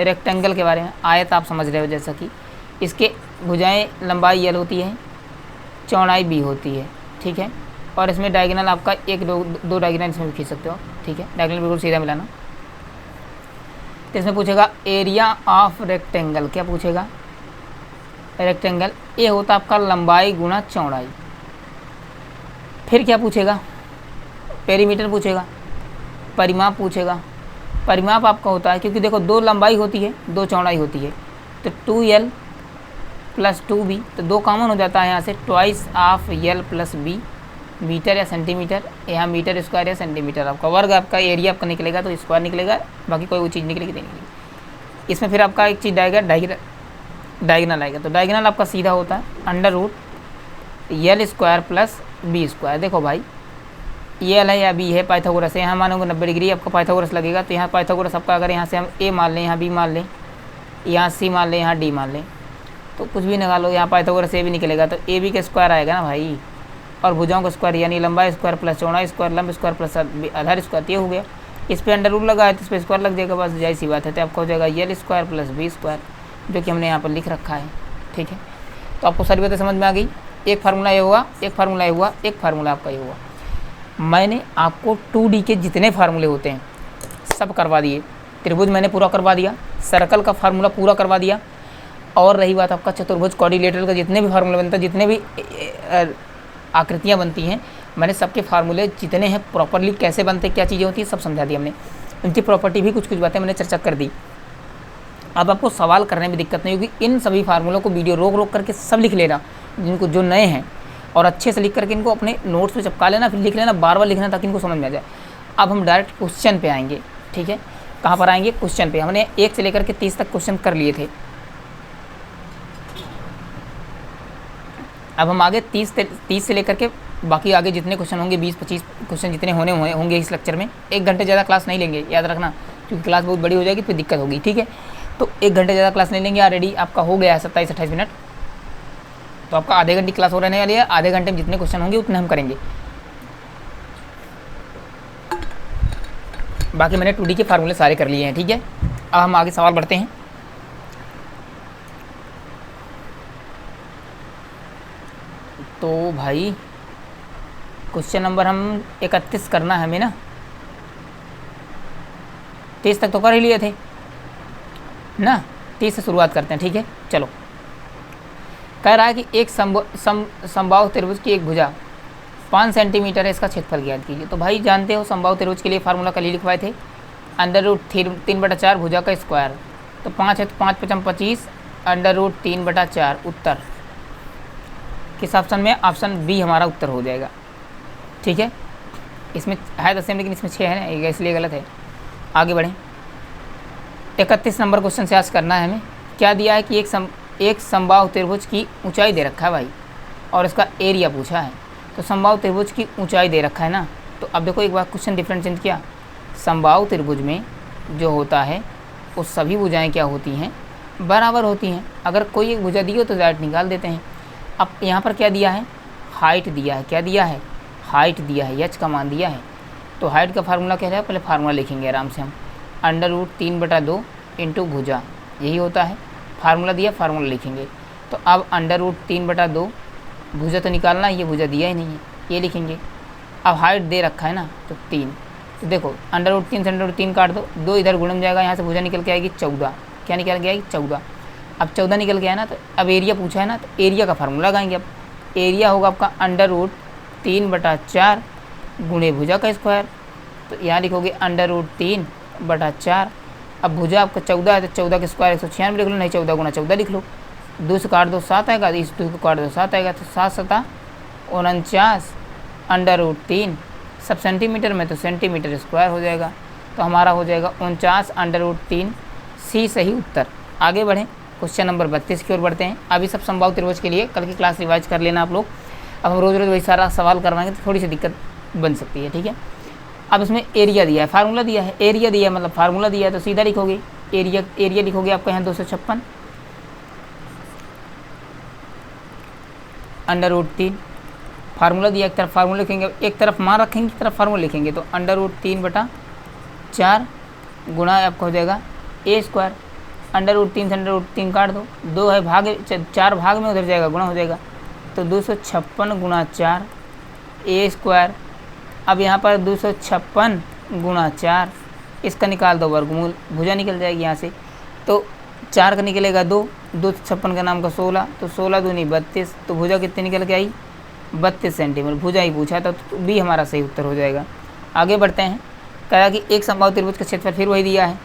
रेक्टेंगल के बारे में। आयत आप समझ रहे हो, जैसा कि इसके भुजाएं लंबाई l होती है, चौड़ाई b होती है, ठीक है। और इसमें डायगोनल आपका 1 2 डायगोनल इसमें भी खींच सकते हो, ठीक है। डायगोनल बिल्कुल सीधा मिलाना। तो इसमें पूछेगा एरिया ऑफ रेक्टेंगल। क्या पूछेगा? रेक्टेंगल ये होता आपका लंबाई गुणा चौड़ाई। फिर क्या पूछेगा? पेरीमीटर पूछेगा, परिमाप पूछेगा। परिमाप आपका होता है, क्योंकि देखो 2 लंबाई होती है, 2 चौड़ाई होती है, तो 2l + 2b, तो 2 कॉमन हो जाता है यहाँ से, twice of l + b, metre या सेंटीमीटर, यहाँ मीटर स्क्वायर या सेंटीमीटर। आपका वर्ग आपका एरिया आपका निकलेगा तो स्क्वायर निकलेगा, बाकी कोई वो चीज़ निकलेगी नहीं निकलेगी। इसमें फिर आपका एक चीज़ आएगा डायगोनल आएगा। तो डायगोनल आपका सीधा होता है √l² + b²। देखो भाई ये l है या b है, पाइथागोरस है, यहाँ मानोगे 90 डिग्री आपका पाइथागोरस लगेगा। तो यहाँ पाइथागोरस आपका अगर यहाँ से हम a मान लें, यहाँ b मान लें, यहाँ c मान लें, यहाँ d मान लें, तो कुछ भी निकालो, यहाँ पाइथागोरस a भी निकलेगा। तो a b का स्क्वायर आएगा ना भाई, और भुजाओं का स्क्वायर यानी लंबाई स्क्वायर प्लस चौड़ाई स्क्वायर लंब स्क्वायर प्लस आधार स्क्वायर, ये हो गया। इस पर √ लगा है तो इस पर स्क्वायर लग जाएगा, बस जाहिर सी बात है। तो आपका हो जाएगा l² + b², जो कि हमने यहाँ पर लिख रखा है, ठीक है। तो आपको सारी बातें समझ में आ गई। एक फार्मूला ये हुआ, एक फार्मूला ये हुआ, एक फार्मूला आपका ये हुआ। मैंने आपको 2D के जितने फार्मूले होते हैं सब करवा दिए। त्रिभुज मैंने पूरा करवा दिया, सर्कल का फार्मूला पूरा करवा दिया, और रही बात आपका चतुर्भुज क्वाड्रिलेटरल का जितने भी फार्मूले बनते हैं, जितने भी आकृतियाँ बनती हैं, मैंने सबके फार्मूले जितने हैं प्रॉपरली कैसे बनते, क्या चीज़ें होती हैं, सब समझा दी हमने। उनकी प्रॉपर्टी भी कुछ बातें मैंने चर्चा कर दी। अब आपको सवाल करने में दिक्कत नहीं होगी। इन सभी फार्मूलों को वीडियो रोक करके सब लिख लेना, जिनको जो नए हैं, और अच्छे से लिख करके इनको अपने नोट्स में चिपका लेना, फिर लिख लेना, बार बार लिखना, ताकि इनको समझ में आ जाए। अब हम डायरेक्ट क्वेश्चन पे आएंगे, ठीक है। कहाँ पर आएंगे? क्वेश्चन पे। हमने 1 से लेकर के 30 तक क्वेश्चन कर लिए थे। अब हम आगे 30 से लेकर के बाकी आगे जितने क्वेश्चन होंगे, 20-25 क्वेश्चन जितने होंगे इस लेक्चर में। 1 घंटे ज़्यादा क्लास नहीं लेंगे, याद रखना, क्योंकि क्लास बहुत बड़ी हो जाएगी, फिर दिक्कत होगी, ठीक है। तो 1 घंटे ज़्यादा क्लास नहीं लेंगे। ऑलरेडी आपका हो गया है 27-28 मिनट, तो आपका आधे घंटे क्लास हो रहने वाली है। आधे घंटे में जितने क्वेश्चन होंगे उतने हम करेंगे। बाकी मैंने 2D के फार्मूले सारे कर लिए हैं, ठीक है। अब हम आगे सवाल बढ़ते हैं। तो भाई क्वेश्चन नंबर हम 31 करना है हमें ना, 30 तक तो कर ही लिए थे ना, 30 से शुरुआत करते हैं, ठीक है। चलो, कह रहा है कि एक समबाहु त्रिभुज की एक भुजा 5 सेंटीमीटर है, इसका क्षेत्रफल ज्ञात कीजिए। तो भाई जानते हो समबाहु त्रिभुज के लिए फार्मूला कल ही लिखवाए थे, √3/4 भुजा का स्क्वायर। तो 5 है तो 5 × 5 = 25, √3/4 उत्तर किस ऑप्शन में? ऑप्शन बी हमारा उत्तर हो जाएगा, ठीक है। इसमें है 10 लेकिन इसमें 6 है ना, इसलिए गलत है। आगे बढ़ें। 31 नंबर क्वेश्चन से आज करना है हमें। क्या दिया है कि एक समबाहु त्रिभुज की ऊंचाई दे रखा है भाई, और इसका एरिया पूछा है। तो समबाहु त्रिभुज की ऊंचाई दे रखा है ना, तो अब देखो एक बार क्वेश्चन डिफरेंट चेंज किया। समबाहु त्रिभुज में जो होता है वो सभी भुजाएं क्या होती हैं? बराबर होती हैं। अगर कोई एक भुजा दी हो तो डायरेक्ट निकाल देते हैं। अब यहाँ पर क्या दिया है? हाइट दिया है। क्या दिया है? हाइट दिया है, h का मान दिया है। तो हाइट का फार्मूला क्या है? पहले फार्मूला लिखेंगे आराम से हम, √3/2 इंटू भुजा, यही होता है। फार्मूला दिया, फार्मूला लिखेंगे। तो अब √3/2 भुजा तो निकालना, ये भुजा दिया ही नहीं है, ये लिखेंगे। अब हाइट दे रखा है ना, तो 3। तो देखो √3 से √3 काट दो, 2 इधर गुणन जाएगा, यहाँ से भुजा निकल के आएगी 14। क्या निकल के आएगी? 14। अब 14 निकल गया ना, तो अब एरिया पूछा है ना, तो एरिया का फार्मूला लगाएंगे। अब एरिया होगा आपका √3/4 गुणे भुजा का स्क्वायर। तो यहाँ लिखोगे √3/4। अब भुजा आपका 14 है, तो 14 के स्क्वायर 196 लिख लो, नहीं 14 × 14 लिख लो। 2 से काट दो 7 आएगा, इस 2 को काट दो 7 आएगा, तो 7 × 7 = 49 √3। सब सेंटीमीटर में तो सेंटीमीटर स्क्वायर हो जाएगा। तो हमारा हो जाएगा 49/√3, सी सही उत्तर। आगे बढ़ें, क्वेश्चन नंबर 32 की ओर बढ़ते हैं। अभी सब संभावित त्रिभुज के लिए कल की क्लास रिवाइज कर लेना आप लोग। अब हम रोज़ रोज़ वही सारा सवाल करवाएंगे तो थोड़ी सी दिक्कत बन सकती है, ठीक है। अब इसमें एरिया दिया है, फार्मूला दिया है, एरिया दिया है मतलब फार्मूला दिया है, तो सीधा लिखोगे एरिया लिखोगे आपका यहाँ 256/√3। फार्मूला दिया, एक तरफ फार्मूला लिखेंगे, एक तरफ मान रखेंगे, एक तरफ फार्मूला लिखेंगे, तो √3/4 गुणा आपका हो जाएगा a²। √3 से √3 काट दो, 2 है भाग, 4 भाग में उधर जाएगा, गुणा हो जाएगा, तो 256 गुणा 4 a²। अब यहाँ पर 256 गुणा 4, इसका निकाल दो वर्गमूल, भुजा निकल जाएगी यहाँ से, तो 4 का निकलेगा 2, 256 का नाम का 16, तो 16 दूनी 32, तो भुजा कितनी निकल के आई 32 सेंटीमीटर। भुजा ही पूछा था, तो बी हमारा सही उत्तर हो जाएगा। आगे बढ़ते हैं, कहा कि एक संभावित त्रिभुज का क्षेत्रफल फिर वही दिया है,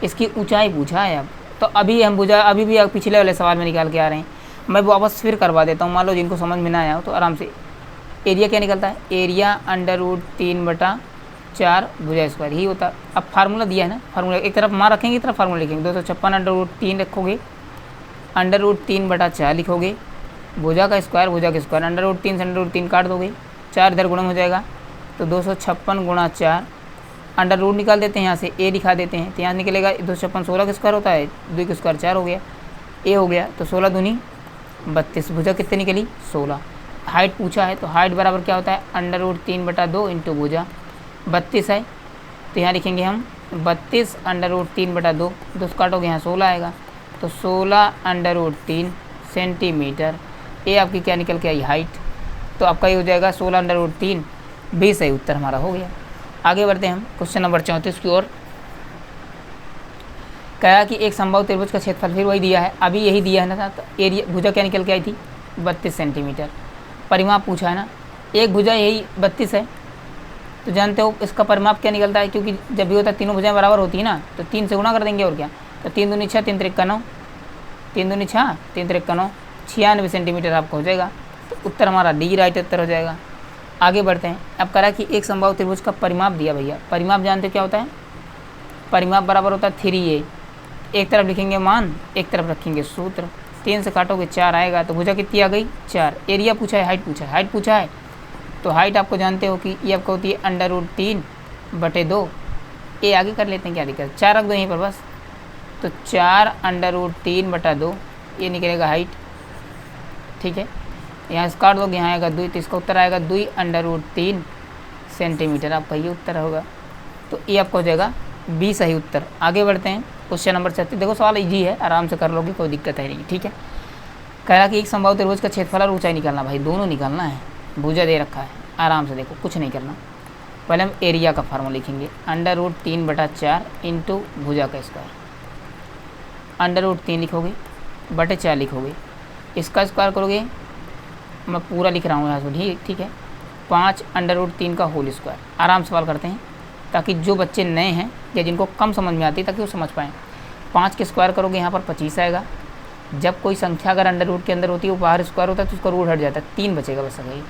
इसकी ऊंचाई पूछा है। अब तो अभी हम भुजा अभी भी पिछले वाले सवाल में निकाल के आ रहे हैं, मैं वापस फिर करवा देता हूँ, मान लो जिनको समझ में ना आया हो तो आराम से। एरिया क्या निकलता है, एरिया √3/4 भुजा स्क्वायर ही होता है। अब फार्मूला दिया है ना, फार्मूला एक तरफ मान रखेंगे, एक तरफ फार्मूला लिखेंगे, 256/√3 रखोगे, √3/4 लिखोगे, भुजा का स्क्वायर √3 से √3 काट दोगे, 4 इधर गुणा हो जाएगा, तो 256 गुणा 4, अंडर रूट निकाल देते हैं, यहाँ से ए दिखा देते हैं, तो यहाँ निकलेगा 256 16 का स्क्वायर होता है, 2 का स्क्वायर 4 हो गया, ए हो गया, तो 16 दूनी 32, भुजा कितनी निकली 16। हाइट पूछा है, तो हाइट बराबर क्या होता है, √3/2 इंटू भुजा 32 है, तो यहाँ लिखेंगे हम 32 √3/2, 2 काटोगे यहाँ 16 आएगा, तो 16/3 सेंटीमीटर। ए आपकी क्या निकल के आई हाइट, तो आपका ये हो जाएगा 16/3, बी सही उत्तर हमारा हो गया। आगे बढ़ते हैं हम क्वेश्चन नंबर 34 की ओर। कहा कि एक संभव त्रिभुज का क्षेत्रफल फिर वही दिया है, अभी यही दिया है ना, तो एरिया भुजा क्या निकल के आई थी 32 सेंटीमीटर। परिमाप पूछा है ना, एक भुजा यही 32 है, तो जानते हो इसका परिमाप क्या निकलता है, क्योंकि जब भी होता है तीनों भुजाएं बराबर होती है ना, तो 3 से गुणा कर देंगे और क्या, तो 3 दूनी 6, 3 त्रिक 9, 3 दूनी 6, 3 त्रिक 9, 96 सेंटीमीटर आपका हो जाएगा, तो उत्तर हमारा डी राइट उत्तर हो जाएगा। आगे बढ़ते हैं, अब करा कि एक संभव त्रिभुज का परिमाप दिया भैया, परिमाप जानते क्या होता है, परिमाप बराबर होता है 3a, एक तरफ लिखेंगे मान, एक तरफ रखेंगे सूत्र, 3 से काटोगे 4 आएगा, तो भुजा कितनी आ गई 4। एरिया पूछा है, हाइट पूछा है, हाइट पूछा है, तो हाइट आपको जानते हो कि ये आपको होती है √3/2, ए आगे कर लेते हैं, क्या दिक्कत, 4 रख दो यहीं पर बस, तो 4 √3/2 ये निकलेगा हाइट, ठीक है, यहाँ से काट दोगे, यहाँ आएगा 2, तो इसका उत्तर आएगा 2 √3 सेंटीमीटर, आपका ये उत्तर होगा, तो ये आपका हो जाएगा बी सही उत्तर। आगे बढ़ते हैं क्वेश्चन नंबर 36, देखो सवाल इजी है, आराम से कर लोगे, कोई दिक्कत है नहीं, ठीक है। कह रहा कि एक संभव त्रिभुज का क्षेत्रफल और ऊंचाई निकालना, भाई दोनों निकालना है, भुजा दे रखा है, आराम से देखो, कुछ नहीं करना। पहले हम एरिया का फार्मूला लिखेंगे, √3/4 इंटू भुजा का स्क्वायर, √3 लिखोगे बटे 4 लिखोगे, इसका स्क्वायर करोगे, मैं पूरा लिख रहा हूँ यहाँ से, ठीक है, 5 √3 का होल स्क्वायर। आराम सवाल करते हैं ताकि जो बच्चे नए हैं या जिनको कम समझ में आती है ताकि वो समझ पाएँ। 5 के स्क्वायर करोगे यहाँ पर 25 आएगा, जब कोई संख्या अगर अंडर रूट के अंदर होती है वो बाहर स्क्वायर होता है तो उसका रूट हट जाता है, 3 बचेगा बस सही।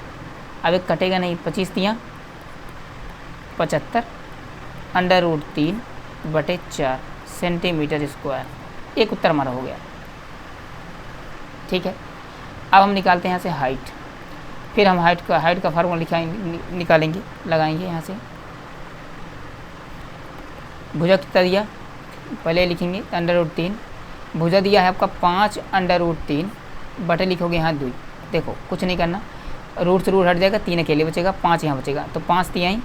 अब एक कटेगा नहीं, 25 तियाँ 75 √3/4 सेंटीमीटर स्क्वायर, एक उत्तर हमारा हो गया, ठीक है। अब हम निकालते हैं यहाँ से हाइट, फिर हम हाइट का फार्मूला निकालेंगे, लगाएंगे यहाँ से। भुजा कितना दिया पहले लिखेंगे, √3, भुजा दिया है आपका 5 √3 बटे लिखोगे यहाँ 2, देखो कुछ नहीं करना, रूट से रूट हट जाएगा, 3 अकेले बचेगा, 5 यहाँ बचेगा, तो 5 तिहाई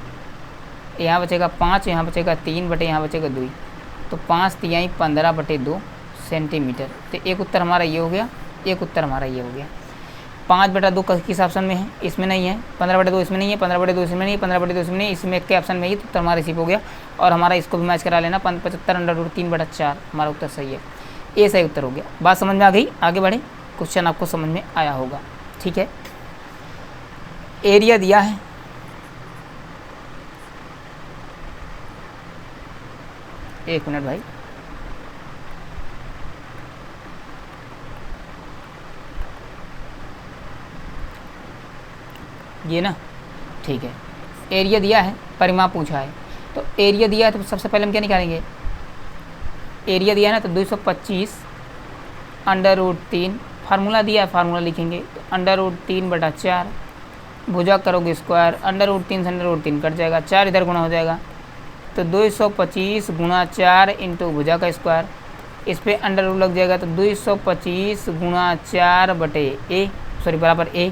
यहाँ बचेगा 5, यहाँ बचेगा 3 बटे यहाँ बचेगा 2, तो 5 तिहाई 15/2 सेंटीमीटर, तो एक उत्तर हमारा ये हो गया, एक उत्तर हमारा ये हो गया। 5/2 किस ऑप्शन में है, इसमें नहीं है, 15/2 इसमें नहीं है, 15/2 इसमें नहीं है, 15/2 इसमें नहीं, इसमें एक के ऑप्शन में ही, तो उत्तर हमारा रिसीव हो गया। और हमारा इसको भी मैच करा लेना, 75 √3/4 हमारा उत्तर सही है, ये सही उत्तर हो गया। बात समझ में आ गई, आगे बढ़े, क्वेश्चन आपको समझ में आया होगा, ठीक है। एरिया दिया है, एक मिनट भाई, ये ना, ठीक है, एरिया दिया है, परिमाप पूछा है, तो एरिया दिया है तो सबसे पहले हम क्या निकालेंगे, एरिया दिया है ना, तो 225 अंडर रूट 3, फार्मूला दिया है, फार्मूला लिखेंगे, तो अंडर रूट 3/4, भुजा करोगे स्क्वायर, अंडर रूट 3 से अंडर रूट 3 कट जाएगा, 4 इधर गुणा हो जाएगा, तो 225 गुणा 4 इंटू भुजा का स्क्वायर, इस पर अंडर रूट लग जाएगा, तो 225 गुणा 4/a सॉरी बराबर a,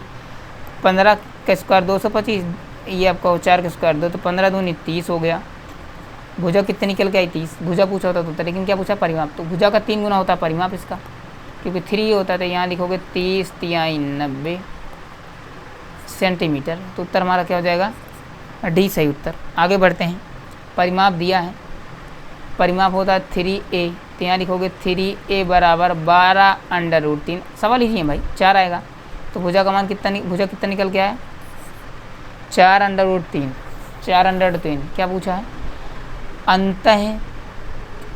15 का स्क्वायर 225, ये आपका 4 का स्क्वायर 2, तो 15 दूनी 30 हो गया। भुजा कितने निकल के आई 30, भुजा पूछा होता तो, लेकिन क्या पूछा परिमाप, तो भुजा का 3 गुना होता है परिमाप इसका, क्योंकि 3 होता है, तो यहाँ लिखोगे 30 तिहाई 90 सेंटीमीटर, तो उत्तर हमारा क्या हो जाएगा, डी सही उत्तर। आगे बढ़ते हैं, परिमाप दिया है, परिमाप होता है 3a, तो यहाँ लिखोगे 3a बराबर 12 अंडर रूट 3, सवाल लीजिए भाई 4 आएगा, तो भुजा का मान कितना भुजा कितना निकल के आया 4 अंडर रूट 3, 4 अंडर रूट 3 क्या पूछा है, अंतः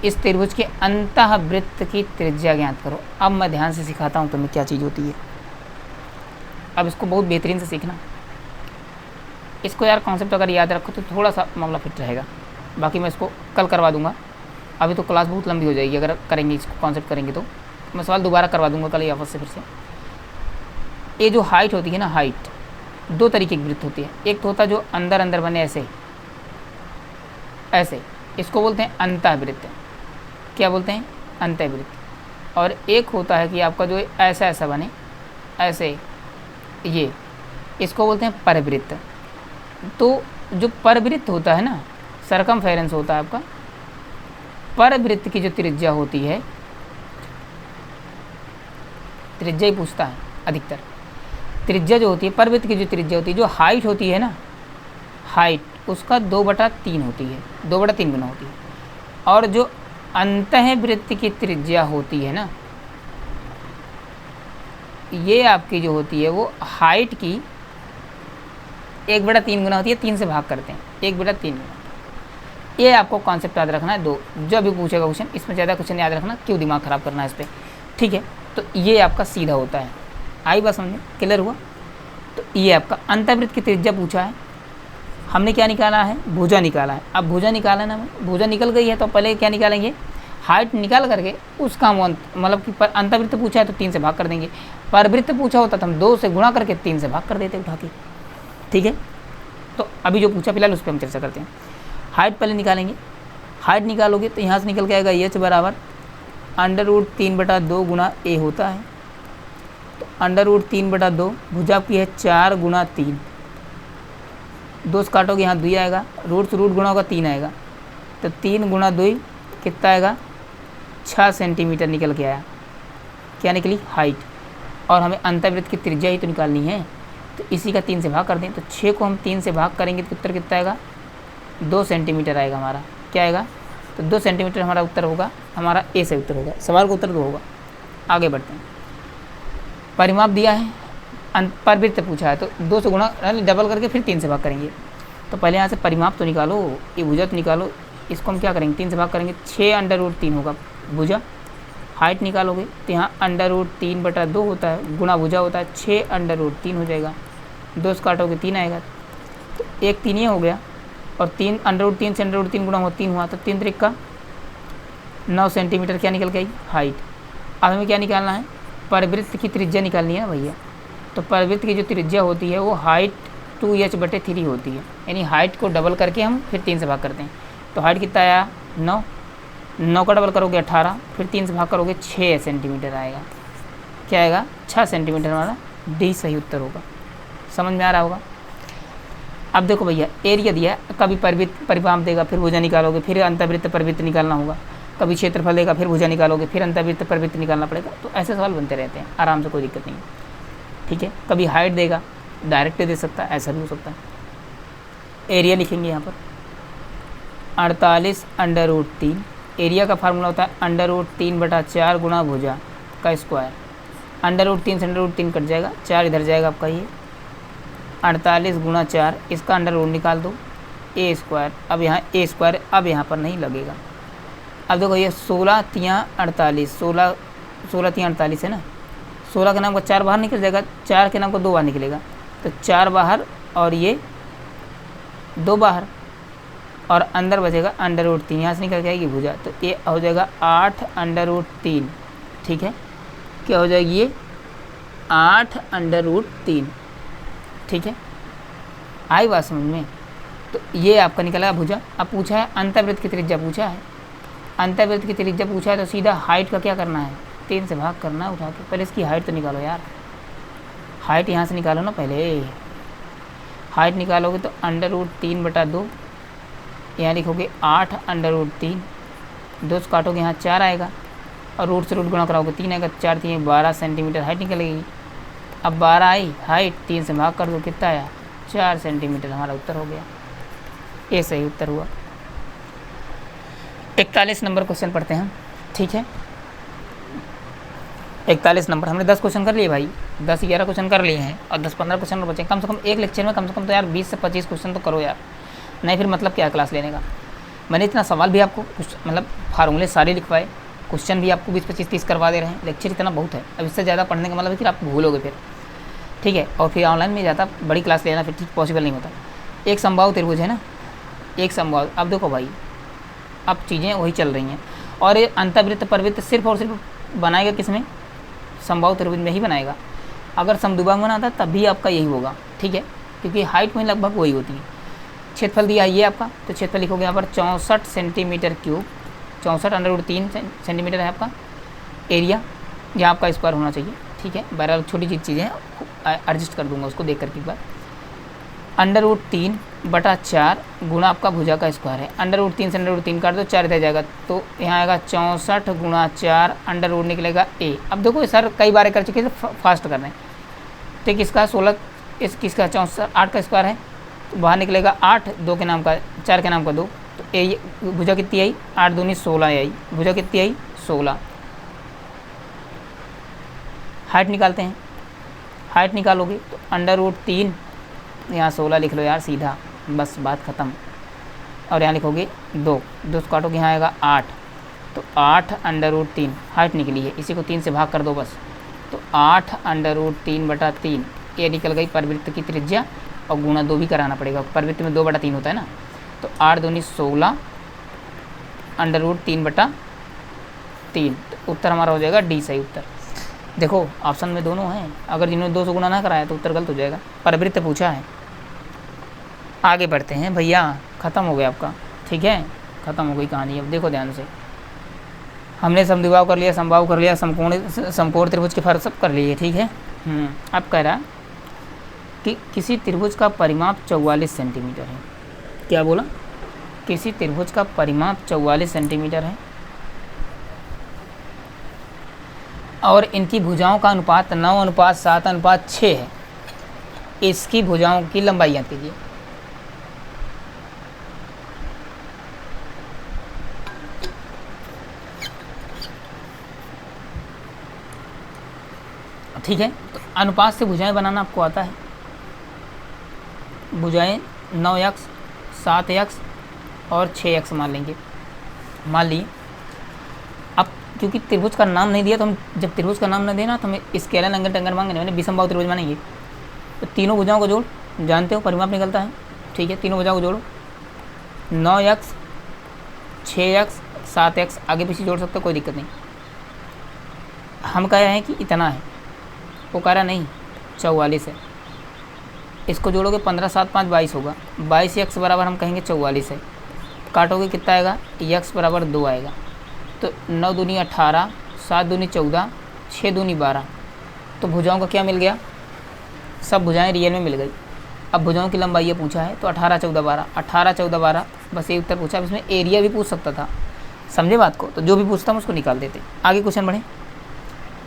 इस त्रिभुज के अंतः वृत्त की त्रिज्या ज्ञात करो। अब मैं ध्यान से सिखाता हूँ तुम्हें क्या चीज़ होती है, अब इसको बहुत बेहतरीन से सीखना, इसको यार कॉन्सेप्ट अगर याद रखो तो थोड़ा सा मामला फिट रहेगा, बाकी मैं इसको कल करवा दूंगा, अभी तो क्लास बहुत लंबी हो जाएगी अगर करेंगे इसको कॉन्सेप्ट करेंगे, तो मैं सवाल दोबारा करवा दूंगा कल या से फिर से। ये जो हाइट होती है ना, हाइट 2 तरीके की वृत्त होती है, एक तो होता है जो अंदर अंदर बने ऐसे ऐसे, इसको बोलते हैं अंतःवृत्त, क्या बोलते हैं अंतःवृत्त, और एक होता है कि आपका जो ऐसा ऐसा बने ऐसे, ये इसको बोलते हैं परिवृत्त। तो जो परिवृत्त होता है ना, सरकमफेरेंस होता है आपका, परिवृत्त की जो त्रिज्या होती है, त्रिज्या ही पूछता है अधिकतर, त्रिज्या जो होती है परिवृत्त की जो त्रिज्या होती है, जो हाइट होती है ना, हाइट उसका 2/3 होती है, 2/3 गुना होती है, और जो अंतःवृत्त की त्रिज्या होती है ना, ये आपकी जो होती है वो हाइट की 1/3 गुना होती है, 3 से भाग करते हैं 1/3 गुना। ये आपको कॉन्सेप्ट याद रखना है, दो जो भी पूछेगा क्वेश्चन, इसमें ज़्यादा क्वेश्चन याद रखना, क्यों दिमाग ख़राब करना है इस पर, ठीक है। तो ये आपका सीधा होता है, आई बात समझ में, क्लियर हुआ। तो ये आपका अंतःवृत्त की त्रिज्या पूछा है, हमने क्या निकाला है, भुजा निकाला है। अब भुजा निकाला ना, भुजा निकल गई है तो पहले क्या निकालेंगे, हाइट निकाल करके उसका मतलब कि अंतःवृत्त पूछा है तो 3 से भाग कर देंगे, परिवृत्त पूछा होता तो हम 2 से गुणा करके 3 से भाग कर देते उठा के, ठीक है। तो अभी जो पूछा फिलहाल उस पर हम चर्चा करते हैं। हाइट पहले निकालेंगे, हाइट निकालोगे तो यहाँ से निकल के आएगा एच बराबर अंडर रूट 3/2 गुना ए होता है, तो अंडर रूट 3/2, भुजा की है 4 गुना 3, 2 से काटोगे यहाँ 2 आएगा, रूट से रूट गुणा होगा 3 आएगा, तो 3 गुना 2 कितना आएगा 6 सेंटीमीटर निकल के आया, क्या निकली हाइट, और हमें अंतःवृत्त की त्रिज्या ही तो निकालनी है, तो इसी का 3 से भाग कर दें, तो 6 को हम 3 से भाग करेंगे तो उत्तर कितना आएगा 2 सेंटीमीटर आएगा हमारा, क्या आएगा, तो 2 सेंटीमीटर हमारा उत्तर होगा, हमारा ए से उत्तर होगा, सवाल का उत्तर 2 होगा। आगे बढ़ते हैं, परिमाप दिया है, परिवृत्त पूछा है, तो 2 से गुणा डबल करके फिर 3 से भाग करेंगे, तो पहले यहाँ से परिमाप तो निकालो, ये भुजा तो निकालो, इसको हम क्या करेंगे 3 से भाग करेंगे, 6 अंडर रूट 3 होगा भुजा, हाइट निकालोगे तो यहाँ अंडर रूट 3/2 होता है, गुणा भुजा होता है 6 अंडर रूट 3 हो जाएगा, 2 से काटोगे 3 आएगा, तो 1 3 ये हो गया, और 3 अंडर रूट 3 से अंडर रूट 3 गुणा हुआ 3 हुआ, तो 3 त्रिक का 9 सेंटीमीटर क्या निकल के आई हाइट। अब हमें क्या निकालना है, परिवृत्त की त्रिज्या निकालनी है ना भैया, तो परिवृत्त की जो त्रिज्या होती है वो हाइट 2h/3 होती है, यानी हाइट को डबल करके हम फिर 3 से भाग करते हैं, तो हाइट कितना आया 9, 9 का डबल करोगे 18, फिर 3 से भाग करोगे 6 सेंटीमीटर आएगा, क्या आएगा 6 सेंटीमीटर, हमारा डी सही उत्तर होगा। समझ में आ रहा होगा। अब देखो भैया एरिया दिया, कभी परिमाप देगा फिर भुजा निकालोगे, फिर अंतःवृत्त परिवृत्त निकालना होगा, कभी क्षेत्रफल देगा फिर भुजा निकालोगे, फिर अंतःवृत्त परिवृत्त निकालना पड़ेगा, तो ऐसे सवाल बनते रहते हैं आराम से, कोई दिक्कत नहीं, ठीक है। कभी हाइट देगा डायरेक्ट दे सकता है, ऐसा भी हो सकता है। एरिया लिखेंगे यहाँ पर 48 अंडर रूट 3, एरिया का फार्मूला होता है अंडर रूट 3/4 गुणा भुजा का स्क्वायर, अंडर रूट 3 से अंडर रूट 3 कट जाएगा, 4 इधर जाएगा आपका, ये 48 गुणा 4, इसका अंडर रूट निकाल दो ए स्क्वायर, अब यहाँ ए स्क्वायर अब यहाँ पर नहीं लगेगा। अब देखो ये 16 तियाँ 48, 16 तियाँ 48 है ना, 16 के नाम का 4 बाहर निकल जाएगा, 4 के नाम का 2 बाहर निकलेगा, तो 4 बाहर और ये 2 बाहर, और अंदर बचेगा √3, यहाँ से निकल के आएगी भुजा, तो ये हो जाएगा 8√3। ठीक है, क्या हो जाएगी ये 8√3। ठीक है, आई बात समझ में। तो ये आपका निकला भुजा। अब पूछा है अंतर्वृत्त की त्रिज्या पूछा है, अंतर्वृत्त की त्रिज्या पूछा है तो सीधा हाइट का क्या करना है, 3 से भाग करना है उठा के। पहले इसकी हाइट तो निकालो यार, हाइट यहाँ से निकालो ना पहले। हाइट निकालोगे तो √3/2, यहाँ लिखोगे 8√3, 2 से काटोगे यहाँ 4 आएगा, और रूट से रूट गुणा कराओगे 3 आएगा, 4 3 12 सेंटीमीटर हाइट निकलेगी। अब 12 आई हाइट, 3 से भाग कर दो, कितना आया 4 सेंटीमीटर, हमारा उत्तर हो गया। ये सही उत्तर हुआ। 41 नंबर क्वेश्चन पढ़ते हैं। ठीक है, 41 नंबर, हमने 10 क्वेश्चन कर लिए भाई, 10-11 क्वेश्चन कर लिए हैं और 10-15 क्वेश्चन और बचे। कम से कम एक लेक्चर में कम से कम तो यार 20 से 25 क्वेश्चन तो करो यार, नहीं फिर मतलब क्या क्लास लेने का। मैंने इतना सवाल भी आपको कुछ मतलब फार्मूले सारे लिखवाए, क्वेश्चन भी आपको 20-25-30 करवा दे रहे हैं, लेक्चर इतना बहुत है। अब इससे ज़्यादा पढ़ने का मतलब है फिर आप भूलोगे फिर। ठीक है, और फिर ऑनलाइन में ज़्यादा बड़ी क्लास लेना फिर ठीक पॉसिबल नहीं होता। एक समबाहु त्रिभुज है ना, एक समबाहु। अब देखो भाई, अब चीज़ें वही चल रही हैं, और ये अंतर्वृत्त परवृत्त सिर्फ और सिर्फ बनाएगा किसमें, समबाहु त्रिभुज में ही बनाएगा। अगर समद्विबाहु बनाता तब भी आपका यही होगा। ठीक है, क्योंकि हाइट में लगभग वही होती है। क्षेत्रफल दिया है ये आपका, तो क्षेत्रफल लिखोगे यहाँ पर 64 सेंटीमीटर क्यूब, 64√3 सेंटीमीटर है आपका एरिया, यहाँ आपका स्क्वायर होना चाहिए। ठीक है, बहरहाल छोटी चीज़ें एडजस्ट कर दूंगा उसको देख करके एक बार। √3/4 गुणा आपका भुजा का स्क्वायर है, √3 से √3 काट दो, 4 इधर जाएगा, तो यहाँ आएगा 64 × 4 अंडर निकलेगा a। अब देखो सर कई बार कर चुके हैं, फास्ट कर रहे हैं। तो किसका 16, इस किसका 64, 8 का स्क्वायर है, तो बाहर निकलेगा 8, 2 के नाम का 4 के नाम का 2, तो ए भुजा कितनी आई 8 दूनी 16 आई, भुजा कितनी आई 16। हाइट निकालते हैं, हाइट निकालोगे तो √3, यहाँ 16 लिख लो यार सीधा, बस बात ख़त्म। और यहाँ लिखोगे 2, 2 से काटोगे यहाँ आएगा 8, तो 8 √3 हाइट निकली है, इसी को 3 से भाग कर दो बस, तो 8 √3/3 ये निकल गई परवृत्त की त्रिज्या, और गुणा 2 भी कराना पड़ेगा, परवृत्त में 2/3 होता है ना, तो 8 दूनी 16 √3/3, तो उत्तर हमारा हो जाएगा डी सही उत्तर। देखो ऑप्शन में दोनों हैं, अगर जिन्होंने 2 से गुणा ना कराया तो उत्तर गलत हो जाएगा, परवृत्त पूछा है। आगे बढ़ते हैं भैया, ख़त्म हो गया आपका। ठीक है, ख़त्म हो गई कहानी। अब देखो ध्यान से, हमने समद्विबाहु कर लिया, समबाहु कर लिया, समकोण त्रिभुज के फर्क सब कर लिए। ठीक है, अब कह रहा कि किसी त्रिभुज का परिमाप 44 सेंटीमीटर है। क्या बोला, किसी त्रिभुज का परिमाप 44 सेंटीमीटर है और इनकी भुजाओं का अनुपात 9:7:6 है। इसकी भुजाओं की लंबाई ज्ञात कीजिए। ठीक है, तो अनुपात से भुजाएं बनाना आपको आता है। भुजाएं 9x, 7x और 6x मान लेंगे, मान लिए। अब क्योंकि त्रिभुज का नाम नहीं दिया, तो हम जब त्रिभुज का नाम नहीं देना तो हमें स्केलर एंगल टेंगल मांगने, मैंने विषमबाहु त्रिभुज मानेंगे। तो तीनों भुजाओं को जोड़, जानते हो परिमाप निकलता है। ठीक है, तीनों भुजाओं को जोड़ो, 9x, 6x, 7x, आगे पीछे जोड़ सकते हो, कोई दिक्कत नहीं। हम कह रहे हैं कि इतना है, वो कह रहा नहीं 44 है। इसको जोड़ोगे 15 7 5 22 होगा, 22x बराबर हम कहेंगे 44 है। काटोगे कितना आएगा, x बराबर 2 आएगा, तो 9 दूनी 18, 7 दूनी 14, 6 दूनी 12। तो भुजाओं का क्या मिल गया, सब भुजाएं रियल में मिल गई। अब भुजाओं की लंबाई ये पूछा है, तो 18 14 12, 18 14 12, बस ये उत्तर पूछा। अब इसमें एरिया भी पूछ सकता था, समझे बात को, तो जो भी पूछता हम उसको निकाल देते। आगे क्वेश्चन बढ़े,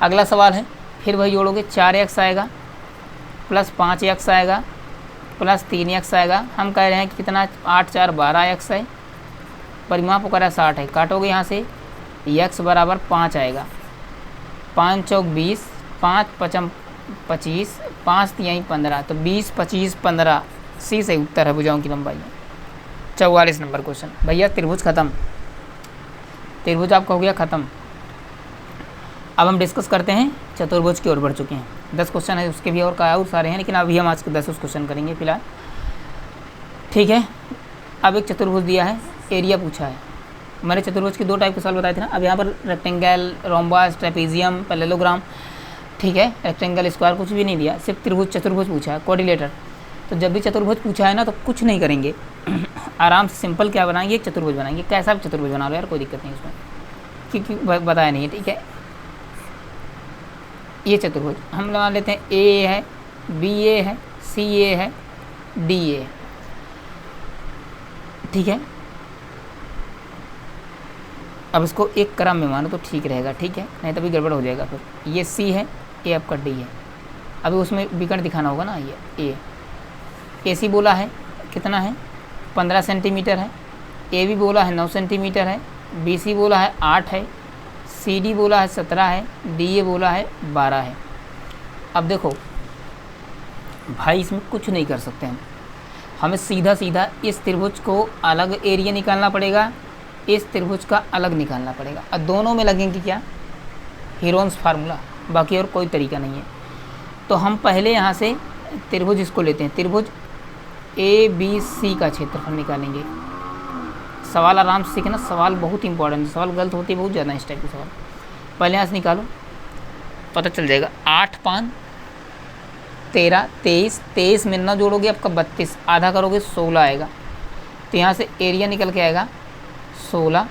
अगला सवाल है, फिर वही जोड़ोगे, 4x आएगा प्लस 5x आएगा प्लस 3x आएगा। हम कह रहे हैं कि कितना, 8 4 12x है, परिमाप वगैरह 60 है। काटोगे यहाँ से, x बराबर 5 आएगा, 5 चौक 20, 5 पचम 25, 5 तिहाई 15, तो 20 25 15 सी सही उत्तर है भुजाओं की लंबाई। 44 नंबर क्वेश्चन। भैया त्रिभुज खत्म, त्रिभुज आपका हो गया ख़त्म। अब हम डिस्कस करते हैं चतुर्भुज की ओर बढ़ चुके हैं। 10 क्वेश्चन है, उसके भी और सारे हैं, लेकिन अभी हम आज के 10 क्वेश्चन करेंगे फिलहाल। ठीक है, अब एक चतुर्भुज दिया है, एरिया पूछा है। मैंने चतुर्भुज के 2 टाइप के सवाल बताए थे ना। अब यहाँ पर रेक्टेंगल, रोम्बस, ट्रेपेजियम, पैरेललोग्राम, ठीक है, रेक्टेंगल, स्क्वायर कुछ भी नहीं दिया, सिर्फ त्रिभुज चतुर्भुज पूछा है, क्वाड्रिलेटर। तो जब भी चतुर्भुज पूछा है ना तो कुछ नहीं करेंगे आराम से सिंपल क्या बनाएंगे, एक चतुर्भुज बनाएंगे। कैसा भी चतुर्भुज बना लो यार, कोई दिक्कत नहीं इसमें, क्योंकि बताया नहीं है, ठीक है। ये चतुर्भुज हम लगा लेते हैं, ए है, बी ए है, सी ए है, डी ए, ठीक है। अब इसको एक क्रम में मानो तो ठीक रहेगा, ठीक है, नहीं तो भी गड़बड़ हो जाएगा फिर। ये सी है, ये आपका डी है। अभी उसमें विकर्ण दिखाना होगा ना। ये ए सी बोला है कितना है, 15 सेंटीमीटर है। ए बी बोला है 9 सेंटीमीटर है। बी सी बोला है 8 है। सी डी बोला है 17 है। डी ए बोला है 12 है। अब देखो भाई, इसमें कुछ नहीं कर सकते हमें सीधा सीधा इस त्रिभुज को अलग एरिया निकालना पड़ेगा, इस त्रिभुज का अलग निकालना पड़ेगा, और दोनों में लगेंगे क्या, हीरोन्स फार्मूला, बाकी और कोई तरीका नहीं है। तो हम पहले यहाँ से त्रिभुज इसको लेते हैं, त्रिभुज ए बी सी का क्षेत्रफल निकालेंगे। सवाल आराम से सीखना, सवाल बहुत इंपॉर्टेंट है, सवाल गलत होती है बहुत ज़्यादा इस टाइप के सवाल। पहले यहाँ से निकालो, पता चल जाएगा। 8 5 13 23, 23 में 9 जोड़ोगे आपका 32, आधा करोगे 16 आएगा। तो यहाँ से एरिया निकल के आएगा 16,